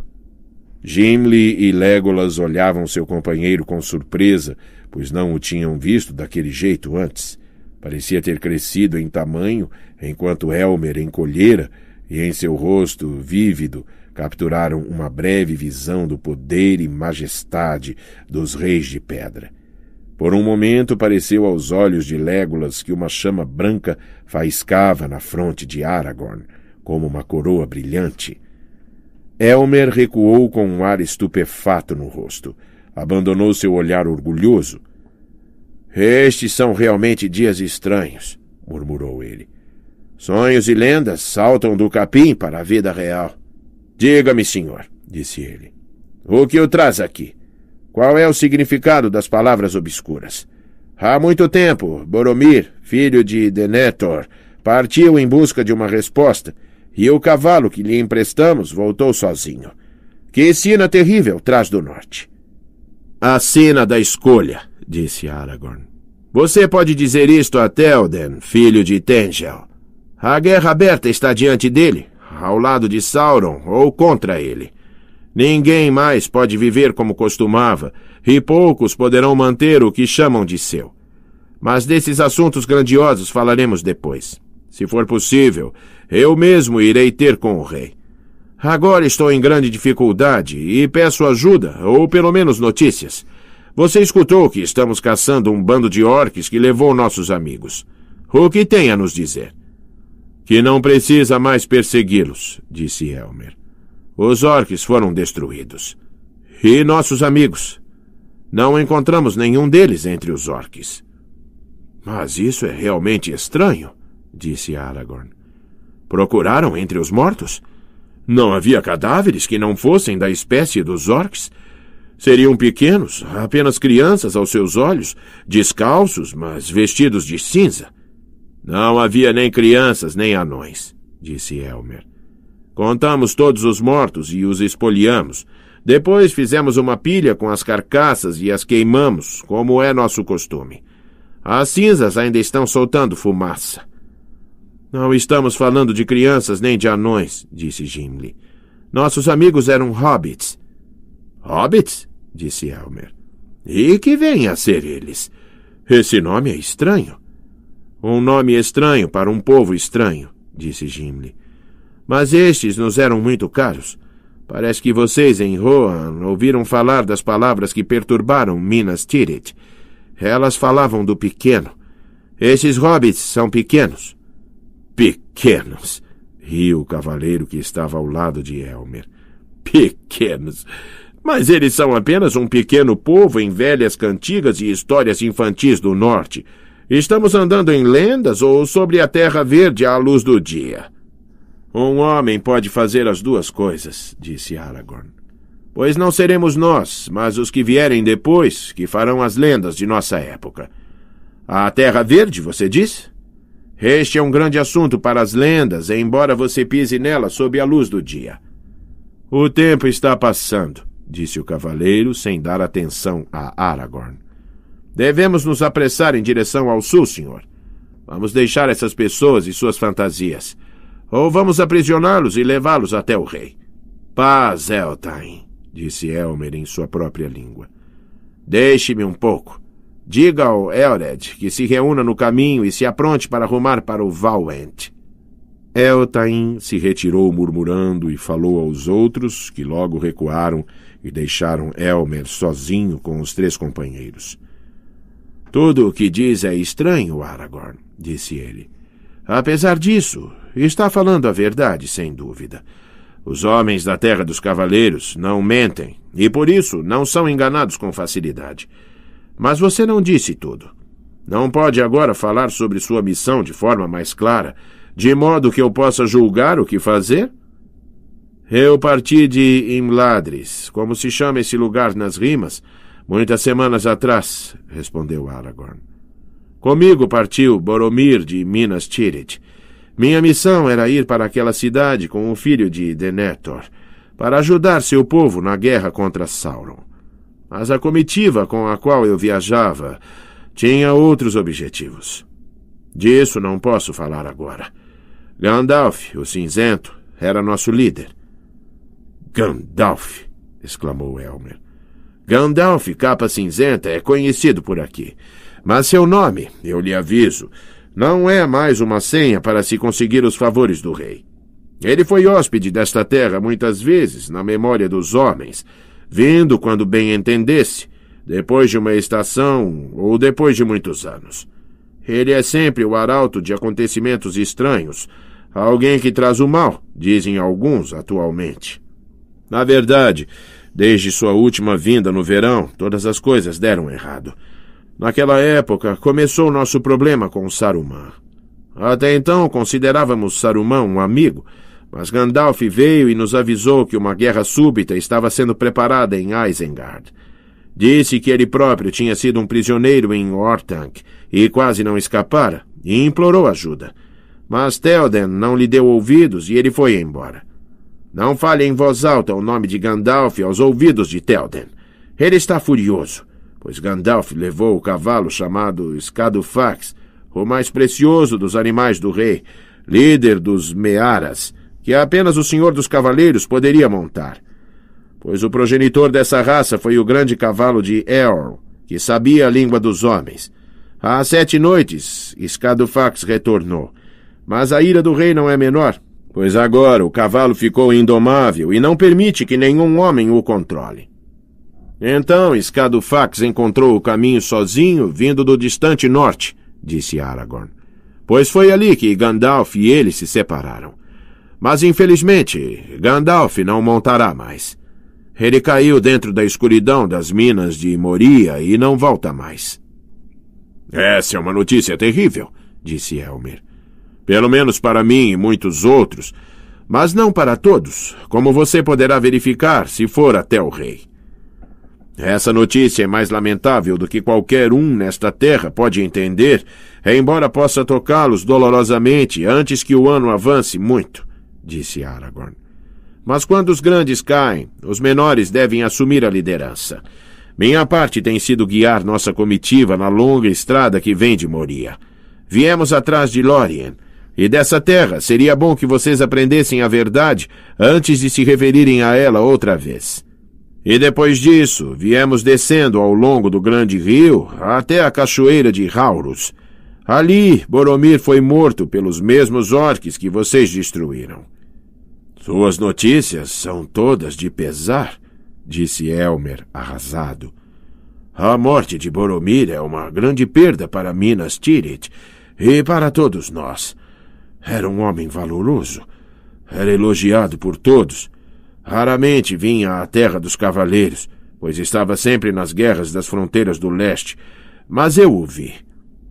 Gimli e Legolas olhavam seu companheiro com surpresa, pois não o tinham visto daquele jeito antes. Parecia ter crescido em tamanho, enquanto Elmer encolhera, e em seu rosto vívido capturaram uma breve visão do poder e majestade dos reis de pedra. Por um momento pareceu aos olhos de Legolas que uma chama branca faiscava na fronte de Aragorn, como uma coroa brilhante. Elmer recuou com um ar estupefato no rosto. Abandonou seu olhar orgulhoso. Estes são realmente dias estranhos, murmurou ele. Sonhos e lendas saltam do capim para a vida real. Diga-me, senhor, disse ele. O que o traz aqui? Qual é o significado das palavras obscuras? Há muito tempo, Boromir, filho de Denethor, partiu em busca de uma resposta, e o cavalo que lhe emprestamos voltou sozinho. Que sina terrível traz do norte. A sina da escolha, disse Aragorn. Você pode dizer isto a Théoden, filho de Tengel. A guerra aberta está diante dele, ao lado de Sauron ou contra ele. Ninguém mais pode viver como costumava, e poucos poderão manter o que chamam de seu. Mas desses assuntos grandiosos falaremos depois. Se for possível, eu mesmo irei ter com o rei. Agora estou em grande dificuldade e peço ajuda, ou pelo menos notícias. Você escutou que estamos caçando um bando de orques que levou nossos amigos. O que tem a nos dizer? Que não precisa mais persegui-los, disse Elmer. Os orques foram destruídos. E nossos amigos? Não encontramos nenhum deles entre os orques. Mas isso é realmente estranho, disse Aragorn. Procuraram entre os mortos? Não havia cadáveres que não fossem da espécie dos orques? Seriam pequenos, apenas crianças aos seus olhos, descalços, mas vestidos de cinza. Não havia nem crianças nem anões, disse Elmer. Contamos todos os mortos e os espoliamos. Depois fizemos uma pilha com as carcaças e as queimamos, como é nosso costume. As cinzas ainda estão soltando fumaça. Não estamos falando de crianças nem de anões, disse Gimli. Nossos amigos eram hobbits. Hobbits? Disse Elmer. E que vêm a ser eles? Esse nome é estranho. Um nome estranho para um povo estranho, disse Gimli. Mas estes nos eram muito caros. Parece que vocês em Rohan ouviram falar das palavras que perturbaram Minas Tirith. Elas falavam do pequeno. Esses hobbits são pequenos. Pequenos, riu o cavaleiro que estava ao lado de Elmer. Pequenos. Mas eles são apenas um pequeno povo em velhas cantigas e histórias infantis do norte. Estamos andando em lendas ou sobre a terra verde à luz do dia? Um homem pode fazer as duas coisas, disse Aragorn. Pois não seremos nós, mas os que vierem depois, que farão as lendas de nossa época. A terra verde, você diz? Este é um grande assunto para as lendas, embora você pise nela sob a luz do dia. O tempo está passando, disse o cavaleiro, sem dar atenção a Aragorn. Devemos nos apressar em direção ao sul, senhor. Vamos deixar essas pessoas e suas fantasias. Ou vamos aprisioná-los e levá-los até o rei. Paz, Eltain, disse Elmer em sua própria língua. Deixe-me um pouco. Diga ao Elred que se reúna no caminho e se apronte para rumar para o Valwent. Eltain se retirou murmurando e falou aos outros, que logo recuaram e deixaram Elmer sozinho com os 3 companheiros. Tudo o que diz é estranho, Aragorn, disse ele. Apesar disso, está falando a verdade, sem dúvida. Os homens da Terra dos Cavaleiros não mentem, e por isso não são enganados com facilidade. Mas você não disse tudo. Não pode agora falar sobre sua missão de forma mais clara, de modo que eu possa julgar o que fazer? Eu parti de Imladris, como se chama esse lugar nas rimas, muitas semanas atrás, respondeu Aragorn. Comigo partiu Boromir de Minas Tirith. Minha missão era ir para aquela cidade com o filho de Denethor, para ajudar seu povo na guerra contra Sauron. Mas a comitiva com a qual eu viajava tinha outros objetivos. Disso não posso falar agora. Gandalf, o Cinzento, era nosso líder. Gandalf! Exclamou Elmer. Gandalf, Capa Cinzenta, é conhecido por aqui. Mas seu nome, eu lhe aviso, não é mais uma senha para se conseguir os favores do rei. Ele foi hóspede desta terra muitas vezes, na memória dos homens, vindo quando bem entendesse, depois de uma estação ou depois de muitos anos. Ele é sempre o arauto de acontecimentos estranhos, alguém que traz o mal, dizem alguns atualmente. Na verdade, desde sua última vinda no verão, todas as coisas deram errado. Naquela época, começou nosso problema com Saruman. Até então, considerávamos Saruman um amigo, mas Gandalf veio e nos avisou que uma guerra súbita estava sendo preparada em Isengard. Disse que ele próprio tinha sido um prisioneiro em Orthanc e quase não escapara, e implorou ajuda. Mas Théoden não lhe deu ouvidos e ele foi embora. Não fale em voz alta o nome de Gandalf aos ouvidos de Théoden. Ele está furioso, pois Gandalf levou o cavalo chamado Scadufax, o mais precioso dos animais do rei, líder dos Mearas, que apenas o Senhor dos Cavaleiros poderia montar. Pois o progenitor dessa raça foi o grande cavalo de Eorl, que sabia a língua dos homens. Há 7 noites, Scadufax retornou. Mas a ira do rei não é menor, pois agora o cavalo ficou indomável e não permite que nenhum homem o controle. Então Scadufax encontrou o caminho sozinho, vindo do distante norte, disse Aragorn. Pois foi ali que Gandalf e ele se separaram. Mas infelizmente, Gandalf não montará mais. Ele caiu dentro da escuridão das minas de Moria e não volta mais. Essa é uma notícia terrível, disse Elmer. Pelo menos para mim e muitos outros, mas não para todos, como você poderá verificar se for até o rei. Essa notícia é mais lamentável do que qualquer um nesta terra pode entender, embora possa tocá-los dolorosamente antes que o ano avance muito, disse Aragorn. Mas quando os grandes caem, os menores devem assumir a liderança. Minha parte tem sido guiar nossa comitiva na longa estrada que vem de Moria. Viemos atrás de Lórien, e dessa terra seria bom que vocês aprendessem a verdade antes de se referirem a ela outra vez. E depois disso, viemos descendo ao longo do grande rio até a cachoeira de Haurus. Ali, Boromir foi morto pelos mesmos orques que vocês destruíram. Suas notícias são todas de pesar, disse Elmer, arrasado. A morte de Boromir é uma grande perda para Minas Tirith e para todos nós. Era um homem valoroso. Era elogiado por todos. Raramente vinha à Terra dos Cavaleiros, pois estava sempre nas guerras das fronteiras do leste. Mas eu o vi.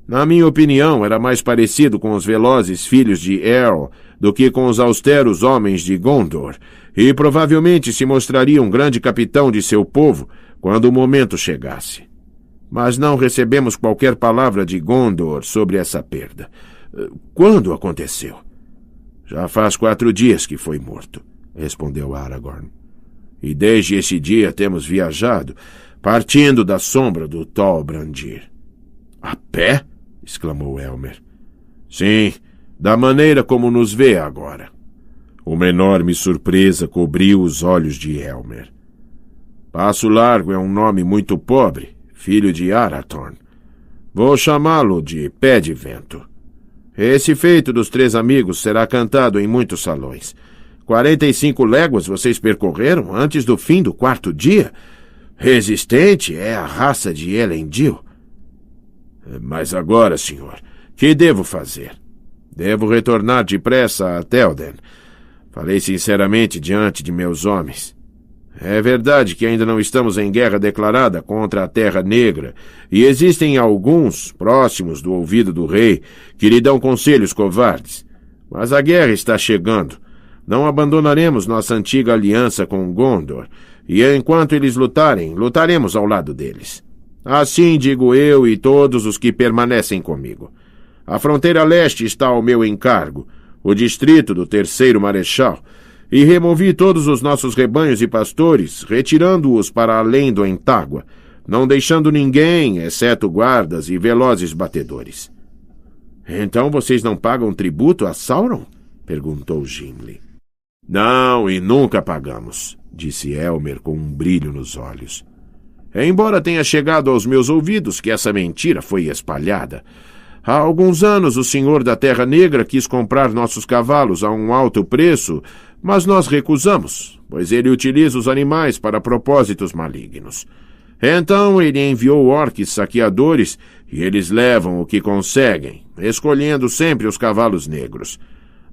Na minha opinião, era mais parecido com os velozes filhos de Eorl do que com os austeros homens de Gondor, e provavelmente se mostraria um grande capitão de seu povo quando o momento chegasse. Mas não recebemos qualquer palavra de Gondor sobre essa perda. Quando aconteceu? Já faz 4 dias que foi morto, respondeu Aragorn. E desde esse dia temos viajado, partindo da sombra do Tol Brandir. A pé? Exclamou Elmer. Sim, da maneira como nos vê agora. Uma enorme surpresa cobriu os olhos de Elmer. Passo Largo é um nome muito pobre, filho de Arathorn. Vou chamá-lo de Pé de Vento. Esse feito dos 3 amigos será cantado em muitos salões. 45 léguas vocês percorreram antes do fim do 4º dia? Resistente é a raça de Elendil. Mas agora, senhor, que devo fazer? Devo retornar depressa a Théoden. Falei sinceramente diante de meus homens. É verdade que ainda não estamos em guerra declarada contra a Terra Negra, e existem alguns, próximos do ouvido do rei, que lhe dão conselhos covardes. Mas a guerra está chegando. Não abandonaremos nossa antiga aliança com Gondor, e enquanto eles lutarem, lutaremos ao lado deles. Assim digo eu e todos os que permanecem comigo. A fronteira leste está ao meu encargo, o distrito do terceiro marechal, e removi todos os nossos rebanhos e pastores, retirando-os para além do Entágua, não deixando ninguém, exceto guardas e velozes batedores. Então vocês não pagam tributo a Sauron? Perguntou Gimli. Não, e nunca pagamos, disse Elmer com um brilho nos olhos. Embora tenha chegado aos meus ouvidos que essa mentira foi espalhada, há alguns anos o senhor da Terra Negra quis comprar nossos cavalos a um alto preço, mas nós recusamos, pois ele utiliza os animais para propósitos malignos. Então ele enviou orques saqueadores e eles levam o que conseguem, escolhendo sempre os cavalos negros.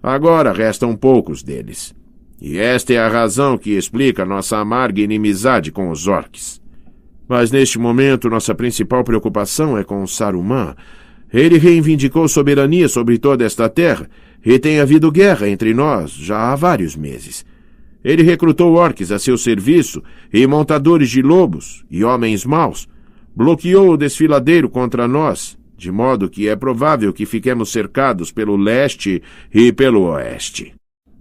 Agora restam poucos deles. E esta é a razão que explica nossa amarga inimizade com os orques. Mas neste momento nossa principal preocupação é com Saruman. Ele reivindicou soberania sobre toda esta terra e tem havido guerra entre nós já há vários meses. Ele recrutou orques a seu serviço e montadores de lobos e homens maus. Bloqueou o desfiladeiro contra nós, de modo que é provável que fiquemos cercados pelo leste e pelo oeste.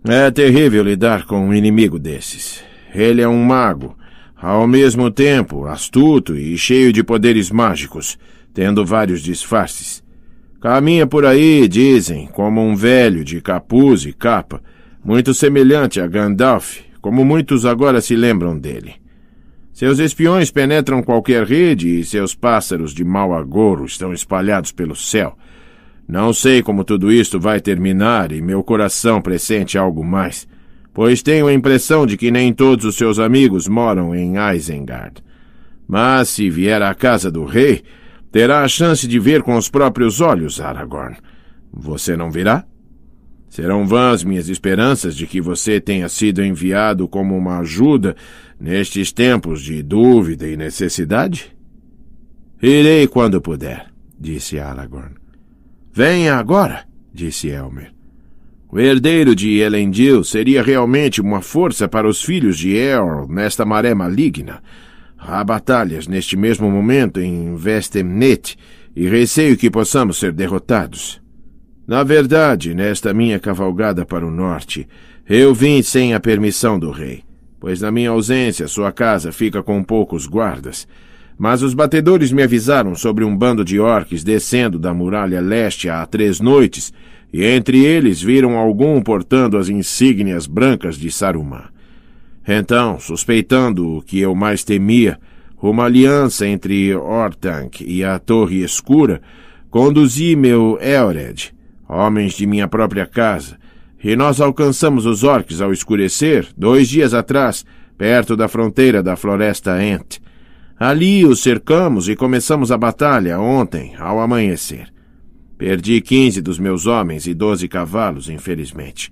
É terrível lidar com um inimigo desses. Ele é um mago, ao mesmo tempo astuto e cheio de poderes mágicos, tendo vários disfarces. Caminha por aí, dizem, como um velho de capuz e capa, muito semelhante a Gandalf, como muitos agora se lembram dele. Seus espiões penetram qualquer rede e seus pássaros de mau agouro estão espalhados pelo céu. Não sei como tudo isto vai terminar e meu coração pressente algo mais, pois tenho a impressão de que nem todos os seus amigos moram em Isengard. Mas se vier à casa do rei, terá a chance de ver com os próprios olhos, Aragorn. Você não virá? Serão vãs minhas esperanças de que você tenha sido enviado como uma ajuda nestes tempos de dúvida e necessidade? Irei quando puder, disse Aragorn. Venha agora, disse Elmer. O herdeiro de Elendil seria realmente uma força para os filhos de Eorl nesta maré maligna. Há batalhas neste mesmo momento em Vestemnet e receio que possamos ser derrotados. Na verdade, nesta minha cavalgada para o norte, eu vim sem a permissão do rei, pois na minha ausência sua casa fica com poucos guardas. Mas os batedores me avisaram sobre um bando de orques descendo da muralha leste há 3 noites, e entre eles viram algum portando as insígnias brancas de Saruman. Então, suspeitando o que eu mais temia, uma aliança entre Orthanc e a Torre Escura, conduzi meu Eored, homens de minha própria casa, e nós alcançamos os orques ao escurecer, 2 dias atrás, perto da fronteira da Floresta Ent. Ali os cercamos e começamos a batalha ontem, ao amanhecer. Perdi 15 dos meus homens e 12 cavalos, infelizmente,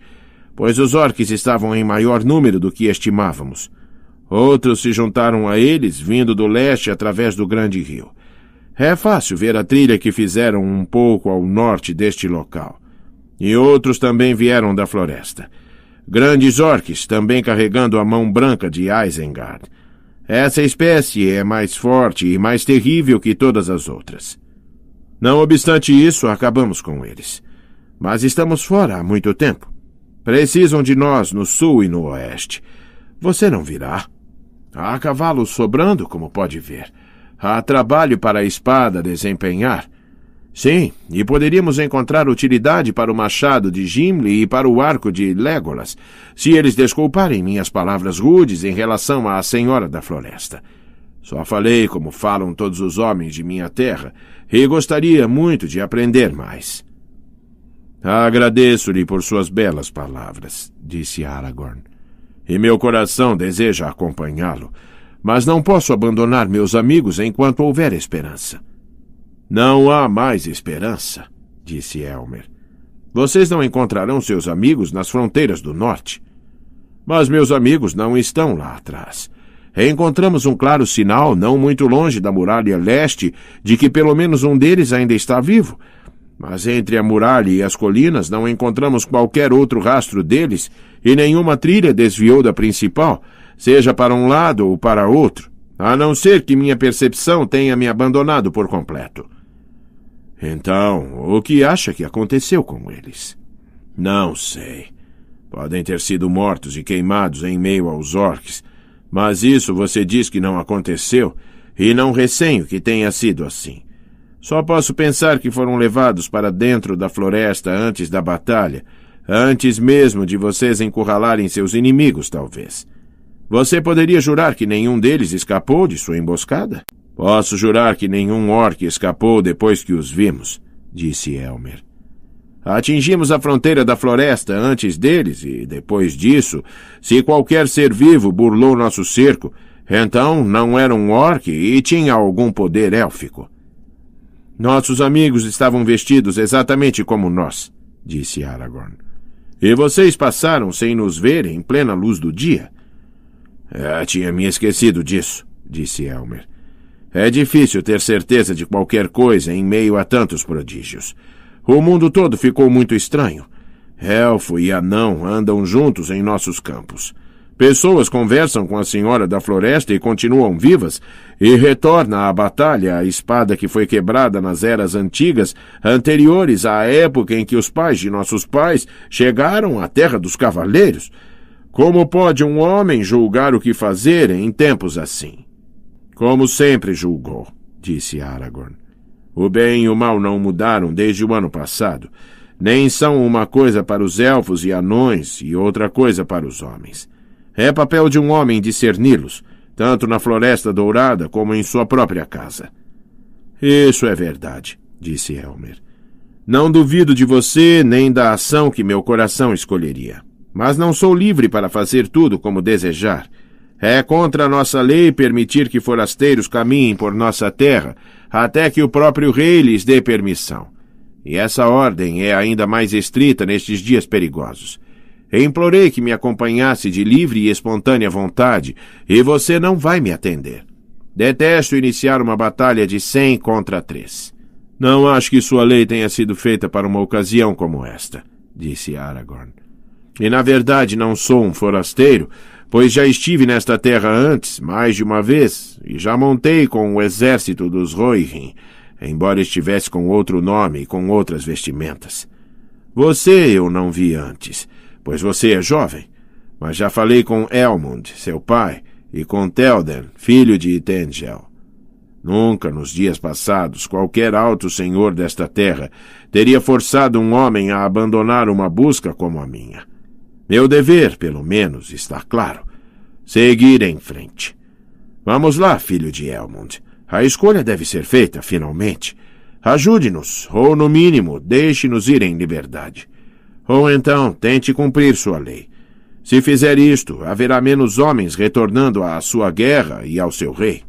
pois os orques estavam em maior número do que estimávamos. Outros se juntaram a eles, vindo do leste através do grande rio. É fácil ver a trilha que fizeram um pouco ao norte deste local. E outros também vieram da floresta. Grandes orques, também carregando a mão branca de Isengard. Essa espécie é mais forte e mais terrível que todas as outras. Não obstante isso, acabamos com eles. Mas estamos fora há muito tempo. Precisam de nós no sul e no oeste. Você não virá. Há cavalos sobrando, como pode ver. Há trabalho para a espada desempenhar. Sim, e poderíamos encontrar utilidade para o machado de Gimli e para o arco de Legolas, se eles desculparem minhas palavras rudes em relação à Senhora da Floresta. Só falei como falam todos os homens de minha terra, e gostaria muito de aprender mais. Agradeço-lhe por suas belas palavras, disse Aragorn, e meu coração deseja acompanhá-lo, mas não posso abandonar meus amigos enquanto houver esperança. Não há mais esperança, disse Elmer. Vocês não encontrarão seus amigos nas fronteiras do norte. Mas meus amigos não estão lá atrás. Encontramos um claro sinal, não muito longe da muralha leste, de que pelo menos um deles ainda está vivo. Mas entre a muralha e as colinas não encontramos qualquer outro rastro deles, e nenhuma trilha desviou da principal, seja para um lado ou para outro, a não ser que minha percepção tenha me abandonado por completo. Então, o que acha que aconteceu com eles? Não sei. Podem ter sido mortos e queimados em meio aos orques, mas isso você diz que não aconteceu, e não receio que tenha sido assim. Só posso pensar que foram levados para dentro da floresta antes da batalha, antes mesmo de vocês encurralarem seus inimigos, talvez. Você poderia jurar que nenhum deles escapou de sua emboscada? Posso jurar que nenhum orc escapou depois que os vimos, disse Elmer. Atingimos a fronteira da floresta antes deles e, depois disso, se qualquer ser vivo burlou nosso cerco, então não era um orc e tinha algum poder élfico. Nossos amigos estavam vestidos exatamente como nós, disse Aragorn. E vocês passaram sem nos ver em plena luz do dia. Tinha me esquecido disso, disse Elmer. É difícil ter certeza de qualquer coisa em meio a tantos prodígios. O mundo todo ficou muito estranho. Elfo e anão andam juntos em nossos campos. Pessoas conversam com a Senhora da Floresta e continuam vivas, e retorna à batalha a espada que foi quebrada nas eras antigas, anteriores à época em que os pais de nossos pais chegaram à Terra dos Cavaleiros. Como pode um homem julgar o que fazer em tempos assim? Como sempre julgou, disse Aragorn. O bem e o mal não mudaram desde o ano passado. Nem são uma coisa para os elfos e anões e outra coisa para os homens. É papel de um homem discerni-los, tanto na Floresta Dourada como em sua própria casa. Isso é verdade, disse Elmer. Não duvido de você nem da ação que meu coração escolheria. Mas não sou livre para fazer tudo como desejar. É contra a nossa lei permitir que forasteiros caminhem por nossa terra, até que o próprio rei lhes dê permissão. E essa ordem é ainda mais estrita nestes dias perigosos. Implorei que me acompanhasse de livre e espontânea vontade, e você não vai me atender. Detesto iniciar uma batalha de 100 contra 3. Não acho que sua lei tenha sido feita para uma ocasião como esta, disse Aragorn. E na verdade não sou um forasteiro, pois já estive nesta terra antes, mais de uma vez, e já montei com o exército dos Rohirrim, embora estivesse com outro nome e com outras vestimentas. Você eu não vi antes, pois você é jovem, mas já falei com Elmund, seu pai, e com Théoden, filho de Itengel. Nunca, nos dias passados, qualquer alto senhor desta terra teria forçado um homem a abandonar uma busca como a minha. Meu dever, pelo menos, está claro. Seguir em frente. Vamos lá, filho de Elmund. A escolha deve ser feita, finalmente. Ajude-nos, ou, no mínimo, deixe-nos ir em liberdade. Ou então, tente cumprir sua lei. Se fizer isto, haverá menos homens retornando à sua guerra e ao seu rei.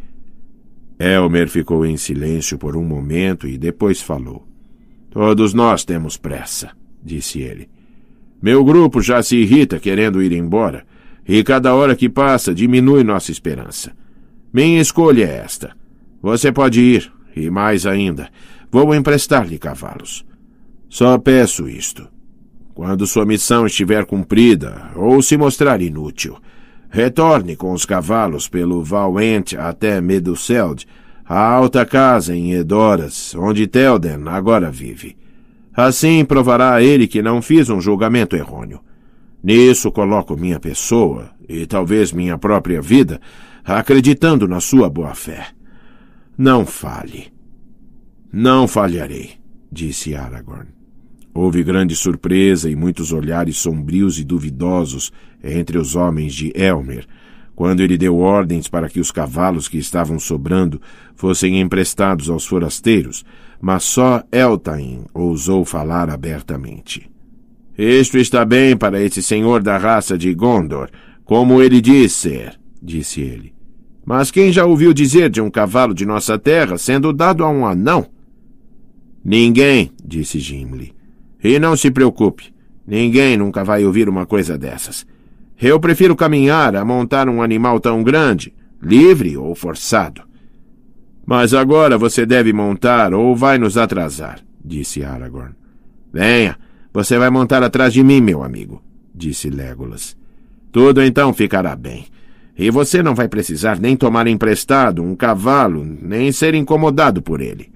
Elmer ficou em silêncio por um momento e depois falou. Todos nós temos pressa, disse ele. Meu grupo já se irrita querendo ir embora, e cada hora que passa diminui nossa esperança. Minha escolha é esta. Você pode ir, e mais ainda, vou emprestar-lhe cavalos. Só peço isto. Quando sua missão estiver cumprida, ou se mostrar inútil, retorne com os cavalos pelo Val Ent até Meduseld, a alta casa em Edoras, onde Théoden agora vive. Assim provará a ele que não fiz um julgamento errôneo. Nisso coloco minha pessoa, e talvez minha própria vida, acreditando na sua boa-fé. Não falhe. Não falharei, disse Aragorn. Houve grande surpresa e muitos olhares sombrios e duvidosos entre os homens de Elmer, quando ele deu ordens para que os cavalos que estavam sobrando fossem emprestados aos forasteiros, mas só Eltaín ousou falar abertamente. Isto está bem para esse senhor da raça de Gondor, como ele diz ser, disse ele. Mas quem já ouviu dizer de um cavalo de nossa terra sendo dado a um anão? Ninguém, disse Gimli. E não se preocupe, ninguém nunca vai ouvir uma coisa dessas. Eu prefiro caminhar a montar um animal tão grande, livre ou forçado. Mas agora você deve montar ou vai nos atrasar, disse Aragorn. Venha, você vai montar atrás de mim, meu amigo, disse Legolas. Tudo então ficará bem. E você não vai precisar nem tomar emprestado um cavalo, nem ser incomodado por ele.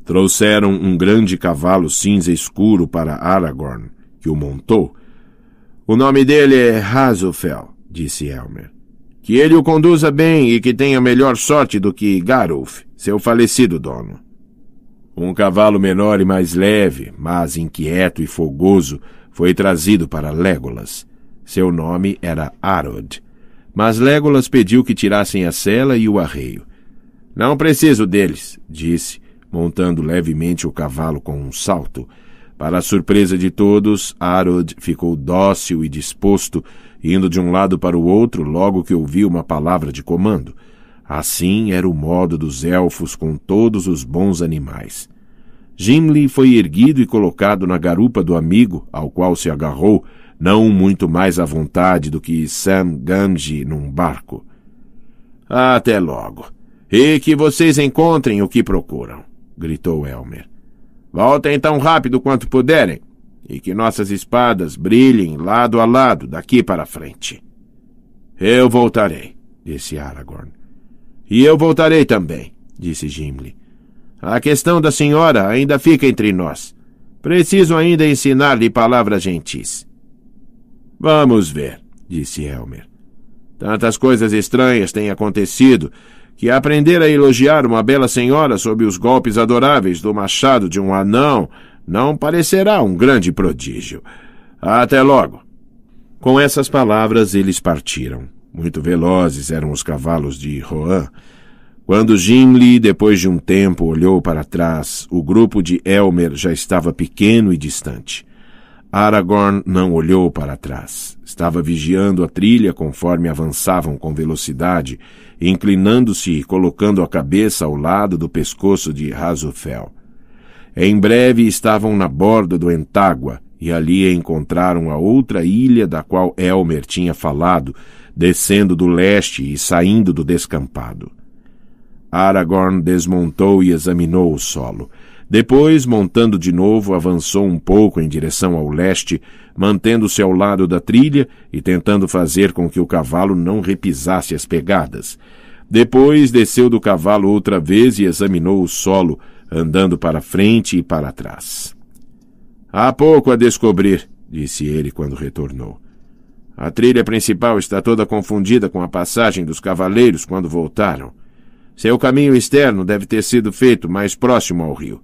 Trouxeram um grande cavalo cinza escuro para Aragorn, que o montou. O nome dele é Hasufel, disse Elmer. Que ele o conduza bem e que tenha melhor sorte do que Garulf, seu falecido dono. Um cavalo menor e mais leve, mas inquieto e fogoso, foi trazido para Legolas. Seu nome era Arod. Mas Legolas pediu que tirassem a sela e o arreio. Não preciso deles, disse, montando levemente o cavalo com um salto. Para a surpresa de todos, Arod ficou dócil e disposto, indo de um lado para o outro logo que ouviu uma palavra de comando. Assim era o modo dos elfos com todos os bons animais. Gimli foi erguido e colocado na garupa do amigo, ao qual se agarrou, não muito mais à vontade do que Sam Gamgee num barco. Até logo. E que vocês encontrem o que procuram, gritou Elmer. Voltem tão rápido quanto puderem, e que nossas espadas brilhem lado a lado daqui para frente. Eu voltarei, disse Aragorn. E eu voltarei também, disse Gimli. A questão da senhora ainda fica entre nós. Preciso ainda ensinar-lhe palavras gentis. Vamos ver, disse Elmer. Tantas coisas estranhas têm acontecido que aprender a elogiar uma bela senhora sob os golpes adoráveis do machado de um anão não parecerá um grande prodígio. Até logo. Com essas palavras eles partiram. Muito velozes eram os cavalos de Rohan. Quando Gimli, depois de um tempo, olhou para trás, o grupo de Elmer já estava pequeno e distante. Aragorn não olhou para trás. Estava vigiando a trilha conforme avançavam com velocidade, inclinando-se e colocando a cabeça ao lado do pescoço de Hasufel. Em breve estavam na borda do Entágua e ali encontraram a outra ilha da qual Elmer tinha falado, descendo do leste e saindo do descampado. Aragorn desmontou e examinou o solo. Depois, montando de novo, avançou um pouco em direção ao leste, mantendo-se ao lado da trilha e tentando fazer com que o cavalo não repisasse as pegadas. Depois, desceu do cavalo outra vez e examinou o solo, andando para frente e para trás. Há pouco a descobrir, disse ele quando retornou. A trilha principal está toda confundida com a passagem dos cavaleiros quando voltaram. Seu caminho externo deve ter sido feito mais próximo ao rio.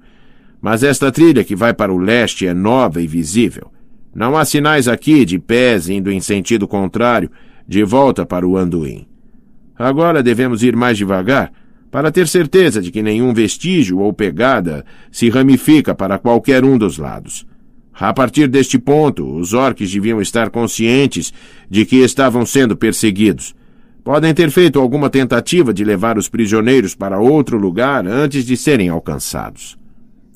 Mas esta trilha que vai para o leste é nova e visível. Não há sinais aqui de pés indo em sentido contrário, de volta para o Anduin. Agora devemos ir mais devagar, para ter certeza de que nenhum vestígio ou pegada se ramifica para qualquer um dos lados. A partir deste ponto, os orques deviam estar conscientes de que estavam sendo perseguidos. Podem ter feito alguma tentativa de levar os prisioneiros para outro lugar antes de serem alcançados.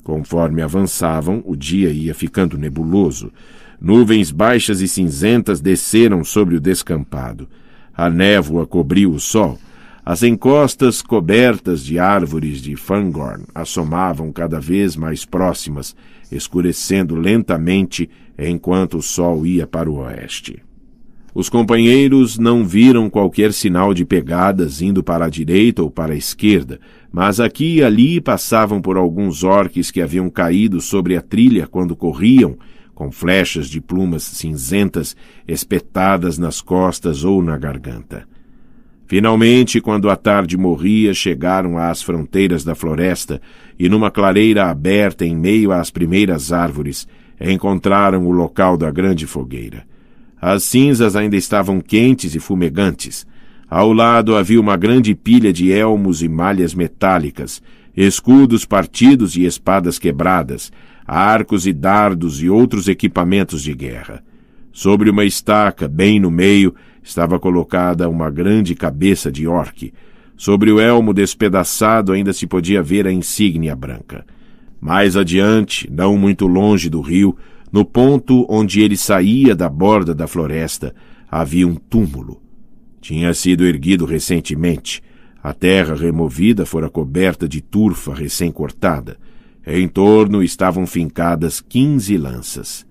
Conforme avançavam, o dia ia ficando nebuloso. Nuvens baixas e cinzentas desceram sobre o descampado. A névoa cobriu o sol. As encostas cobertas de árvores de Fangorn assomavam cada vez mais próximas, escurecendo lentamente enquanto o sol ia para o oeste. Os companheiros não viram qualquer sinal de pegadas indo para a direita ou para a esquerda, mas aqui e ali passavam por alguns orques que haviam caído sobre a trilha quando corriam, com flechas de plumas cinzentas espetadas nas costas ou na garganta. Finalmente, quando a tarde morria, chegaram às fronteiras da floresta e, numa clareira aberta em meio às primeiras árvores, encontraram o local da grande fogueira. As cinzas ainda estavam quentes e fumegantes. Ao lado havia uma grande pilha de elmos e malhas metálicas, escudos partidos e espadas quebradas, arcos e dardos e outros equipamentos de guerra. Sobre uma estaca, bem no meio, estava colocada uma grande cabeça de orque. Sobre o elmo despedaçado ainda se podia ver a insígnia branca. Mais adiante, não muito longe do rio, no ponto onde ele saía da borda da floresta, havia um túmulo. Tinha sido erguido recentemente. A terra removida fora coberta de turfa recém-cortada. Em torno estavam fincadas 15 lanças.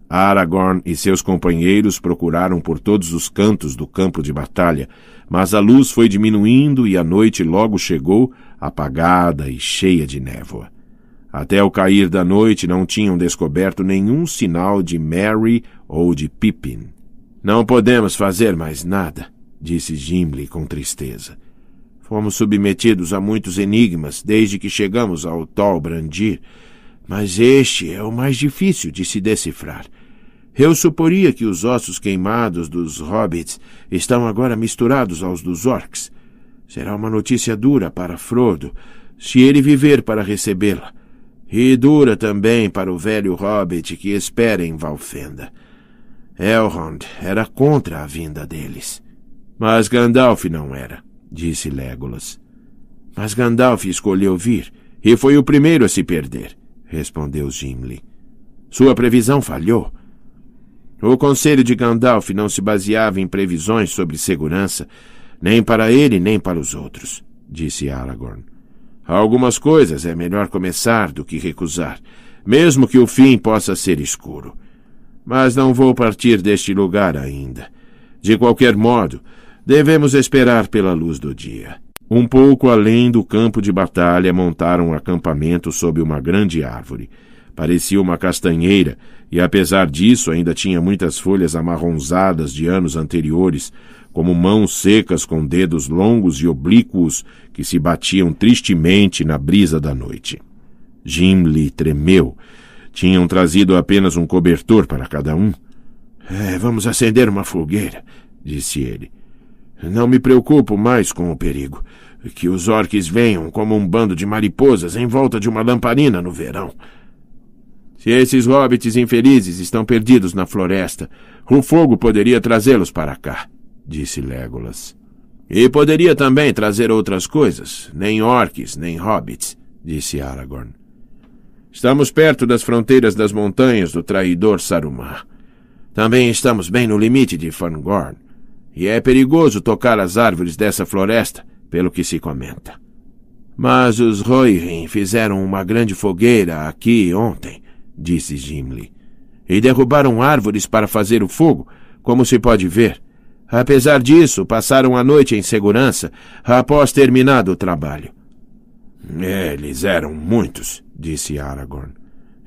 Aragorn e seus companheiros procuraram por todos os cantos do campo de batalha, mas a luz foi diminuindo e a noite logo chegou, apagada e cheia de névoa. Até o cair da noite não tinham descoberto nenhum sinal de Merry ou de Pippin. Não podemos fazer mais nada, disse Gimli com tristeza. Fomos submetidos a muitos enigmas desde que chegamos ao Tol Brandir, mas este é o mais difícil de se decifrar. Eu suporia que os ossos queimados dos hobbits estão agora misturados aos dos orcs. Será uma notícia dura para Frodo, se ele viver para recebê-la, e dura também para o velho hobbit que espera em Valfenda. Elrond era contra a vinda deles. Mas Gandalf não era, disse Legolas. Mas Gandalf escolheu vir, e foi o primeiro a se perder, respondeu Gimli. Sua previsão falhou. O conselho de Gandalf não se baseava em previsões sobre segurança, nem para ele nem para os outros, disse Aragorn. Algumas coisas é melhor começar do que recusar, mesmo que o fim possa ser escuro. Mas não vou partir deste lugar ainda. De qualquer modo, devemos esperar pela luz do dia. Um pouco além do campo de batalha, montaram um acampamento sob uma grande árvore. Parecia uma castanheira, e apesar disso ainda tinha muitas folhas amarronzadas de anos anteriores, como mãos secas com dedos longos e oblíquos que se batiam tristemente na brisa da noite. Gimli tremeu. Tinham trazido apenas um cobertor para cada um. Vamos acender uma fogueira, disse ele. Não me preocupo mais com o perigo. Que os orques venham como um bando de mariposas em volta de uma lamparina no verão. Se esses hobbits infelizes estão perdidos na floresta, o fogo poderia trazê-los para cá, disse Legolas. E poderia também trazer outras coisas, nem orques, nem hobbits, disse Aragorn. Estamos perto das fronteiras das montanhas do traidor Saruman. Também estamos bem no limite de Fangorn, e é perigoso tocar as árvores dessa floresta, pelo que se comenta. Mas os Rohirrim fizeram uma grande fogueira aqui ontem, disse Gimli, e derrubaram árvores para fazer o fogo, como se pode ver. Apesar disso, passaram a noite em segurança após terminado o trabalho. Eles eram muitos, disse Aragorn,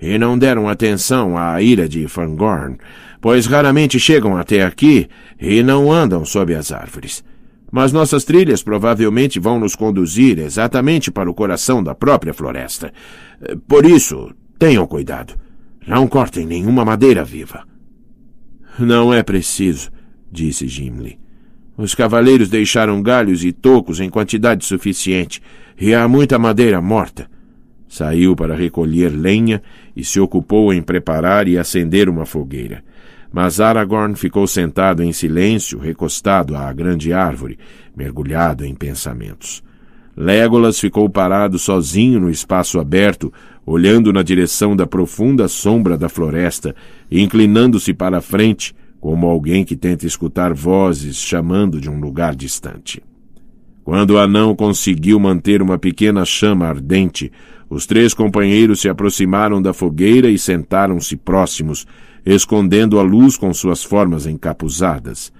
e não deram atenção à ilha de Fangorn, pois raramente chegam até aqui e não andam sob as árvores. Mas nossas trilhas provavelmente vão nos conduzir exatamente para o coração da própria floresta. Por isso, tenham cuidado. Não cortem nenhuma madeira viva. Não é preciso, disse Gimli. Os cavaleiros deixaram galhos e tocos em quantidade suficiente, e há muita madeira morta. Saiu para recolher lenha e se ocupou em preparar e acender uma fogueira. Mas Aragorn ficou sentado em silêncio, recostado à grande árvore, mergulhado em pensamentos. Legolas ficou parado sozinho no espaço aberto, olhando na direção da profunda sombra da floresta, inclinando-se para a frente, como alguém que tenta escutar vozes chamando de um lugar distante. Quando o anão conseguiu manter uma pequena chama ardente, os três companheiros se aproximaram da fogueira e sentaram-se próximos, escondendo a luz com suas formas encapuzadas.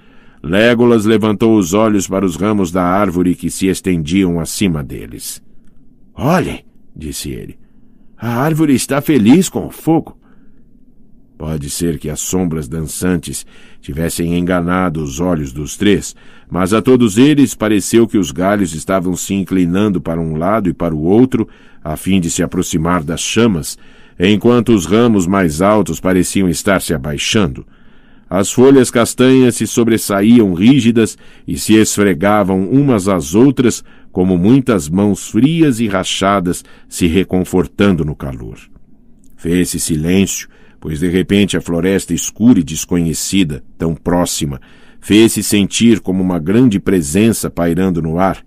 Legolas levantou os olhos para os ramos da árvore que se estendiam acima deles. — Olhem, disse ele. A árvore está feliz com o fogo. Pode ser que as sombras dançantes tivessem enganado os olhos dos três, mas a todos eles pareceu que os galhos estavam se inclinando para um lado e para o outro, a fim de se aproximar das chamas, enquanto os ramos mais altos pareciam estar se abaixando. As folhas castanhas se sobressaíam rígidas e se esfregavam umas às outras, como muitas mãos frias e rachadas se reconfortando no calor. Fez-se silêncio, pois de repente a floresta escura e desconhecida, tão próxima, fez-se sentir como uma grande presença pairando no ar,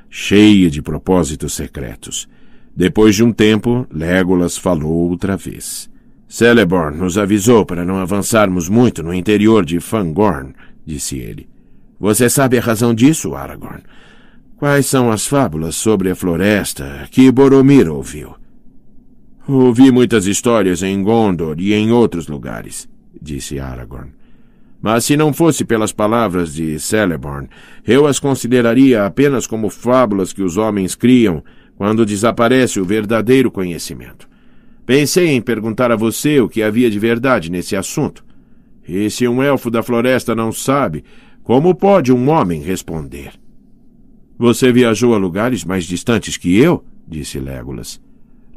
cheia de propósitos secretos. Depois de um tempo, Legolas falou outra vez. — Celeborn nos avisou para não avançarmos muito no interior de Fangorn, disse ele. Você sabe a razão disso, Aragorn? Quais são as fábulas sobre a floresta que Boromir ouviu? Ouvi muitas histórias em Gondor e em outros lugares, disse Aragorn. Mas se não fosse pelas palavras de Celeborn, eu as consideraria apenas como fábulas que os homens criam quando desaparece o verdadeiro conhecimento. Pensei em perguntar a você o que havia de verdade nesse assunto. E se um elfo da floresta não sabe, como pode um homem responder? Você viajou a lugares mais distantes que eu? Disse Legolas.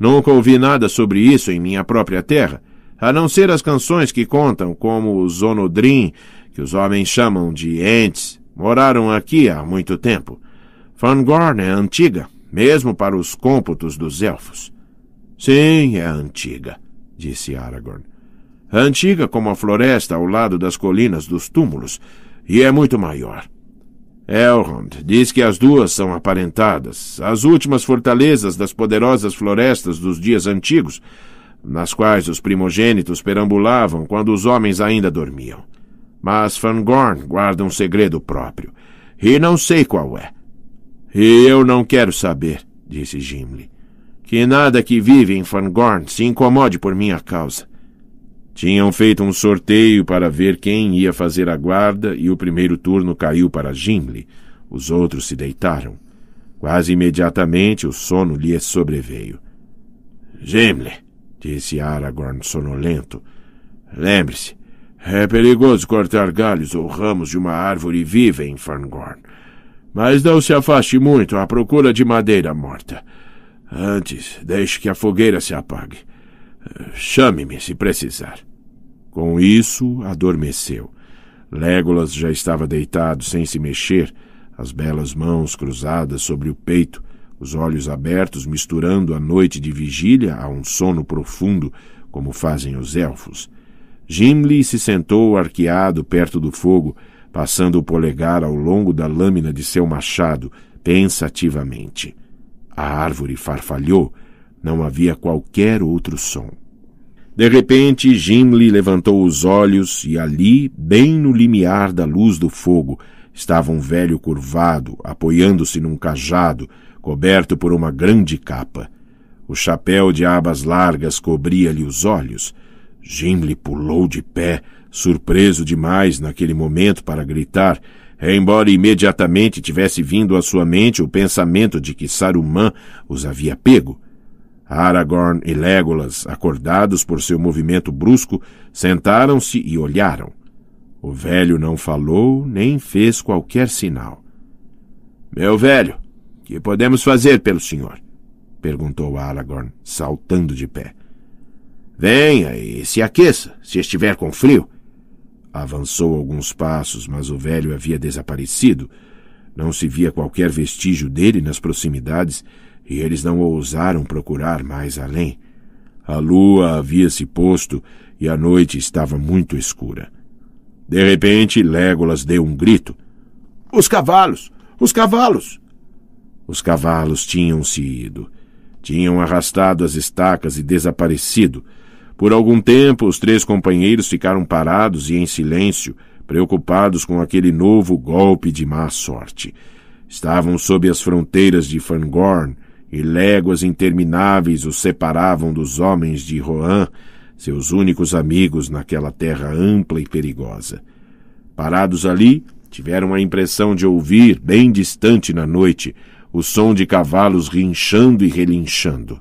Nunca ouvi nada sobre isso em minha própria terra, a não ser as canções que contam como os Onodrim, que os homens chamam de Ents, moraram aqui há muito tempo. Fangorn é antiga, mesmo para os cômputos dos elfos. Sim, é antiga, disse Aragorn. Antiga como a floresta ao lado das colinas dos túmulos, e é muito maior. Elrond diz que as duas são aparentadas, as últimas fortalezas das poderosas florestas dos dias antigos, nas quais os primogênitos perambulavam quando os homens ainda dormiam. Mas Fangorn guarda um segredo próprio, e não sei qual é. E eu não quero saber, disse Gimli. Que nada que vive em Fangorn se incomode por minha causa. Tinham feito um sorteio para ver quem ia fazer a guarda e o primeiro turno caiu para Gimli. Os outros se deitaram. Quase imediatamente o sono lhe sobreveio. Gimli, disse Aragorn sonolento, lembre-se, é perigoso cortar galhos ou ramos de uma árvore viva em Fangorn. Mas não se afaste muito à procura de madeira morta. Antes, deixe que a fogueira se apague. Chame-me se precisar. Com isso, adormeceu. Legolas já estava deitado sem se mexer, as belas mãos cruzadas sobre o peito, os olhos abertos misturando a noite de vigília a um sono profundo, como fazem os elfos. Gimli se sentou arqueado perto do fogo, passando o polegar ao longo da lâmina de seu machado, pensativamente. A árvore farfalhou, não havia qualquer outro som. De repente, Gimli levantou os olhos e ali, bem no limiar da luz do fogo, estava um velho curvado, apoiando-se num cajado, coberto por uma grande capa. O chapéu de abas largas cobria-lhe os olhos. Gimli pulou de pé, surpreso demais naquele momento para gritar, embora imediatamente tivesse vindo à sua mente o pensamento de que Saruman os havia pego. Aragorn e Legolas, acordados por seu movimento brusco, sentaram-se e olharam. O velho não falou nem fez qualquer sinal. — Meu velho, que podemos fazer pelo senhor? — perguntou Aragorn, saltando de pé. — Venha e se aqueça, se estiver com frio. Avançou alguns passos, mas o velho havia desaparecido. Não se via qualquer vestígio dele nas proximidades, e eles não ousaram procurar mais além. A lua havia se posto e a noite estava muito escura. De repente, Legolas deu um grito. — Os cavalos! Os cavalos! Os cavalos tinham se ido. Tinham arrastado as estacas e desaparecido. Por algum tempo, os três companheiros ficaram parados e em silêncio, preocupados com aquele novo golpe de má sorte. Estavam sob as fronteiras de Fangorn, e léguas intermináveis os separavam dos homens de Rohan, seus únicos amigos naquela terra ampla e perigosa. Parados ali, tiveram a impressão de ouvir, bem distante na noite, o som de cavalos rinchando e relinchando.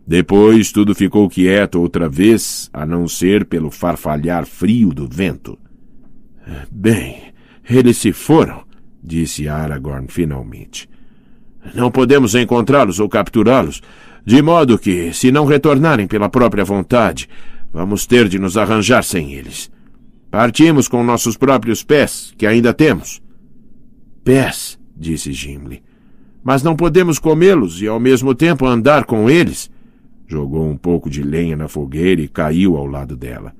Depois tudo ficou quieto outra vez, a não ser pelo farfalhar frio do vento. — Bem, eles se foram, disse Aragorn finalmente. Não podemos encontrá-los ou capturá-los, de modo que, se não retornarem pela própria vontade, vamos ter de nos arranjar sem eles. Partimos com nossos próprios pés, que ainda temos. — Pés, disse Gimli. Mas não podemos comê-los e ao mesmo tempo andar com eles. Jogou um pouco de lenha na fogueira e caiu ao lado dela.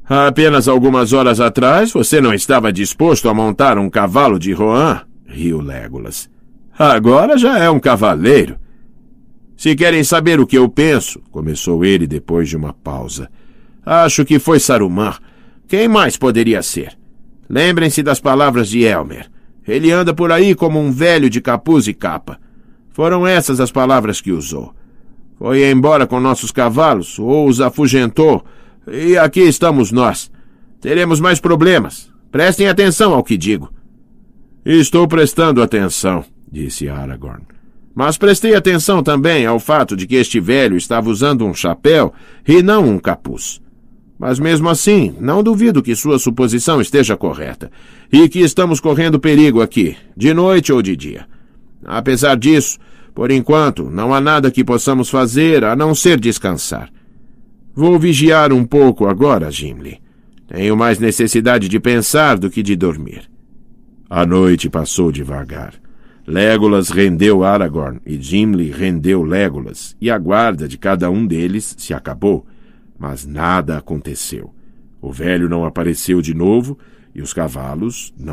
Há apenas algumas horas atrás você não estava disposto a montar um cavalo de Rohan, riu Legolas. Agora já é um cavaleiro. Se querem saber o que eu penso, começou ele depois de uma pausa, Acho que foi Saruman. Quem mais poderia ser? Lembrem-se das palavras de Elmer. Ele anda por aí como um velho de capuz e capa. Foram essas as palavras que usou. Foi embora com nossos cavalos, ou os afugentou, e aqui estamos nós. Teremos mais problemas. Prestem atenção ao que digo. Estou prestando atenção, disse Aragorn. Mas prestei atenção também ao fato de que este velho estava usando um chapéu e não um capuz. Mas mesmo assim, não duvido que sua suposição esteja correta, e que estamos correndo perigo aqui, de noite ou de dia. Apesar disso, por enquanto, não há nada que possamos fazer a não ser descansar. Vou vigiar um pouco agora, Gimli. Tenho mais necessidade de pensar do que de dormir. A noite passou devagar. Legolas rendeu Aragorn e Gimli rendeu Legolas, e a guarda de cada um deles se acabou. Mas nada aconteceu. O velho não apareceu de novo e os cavalos não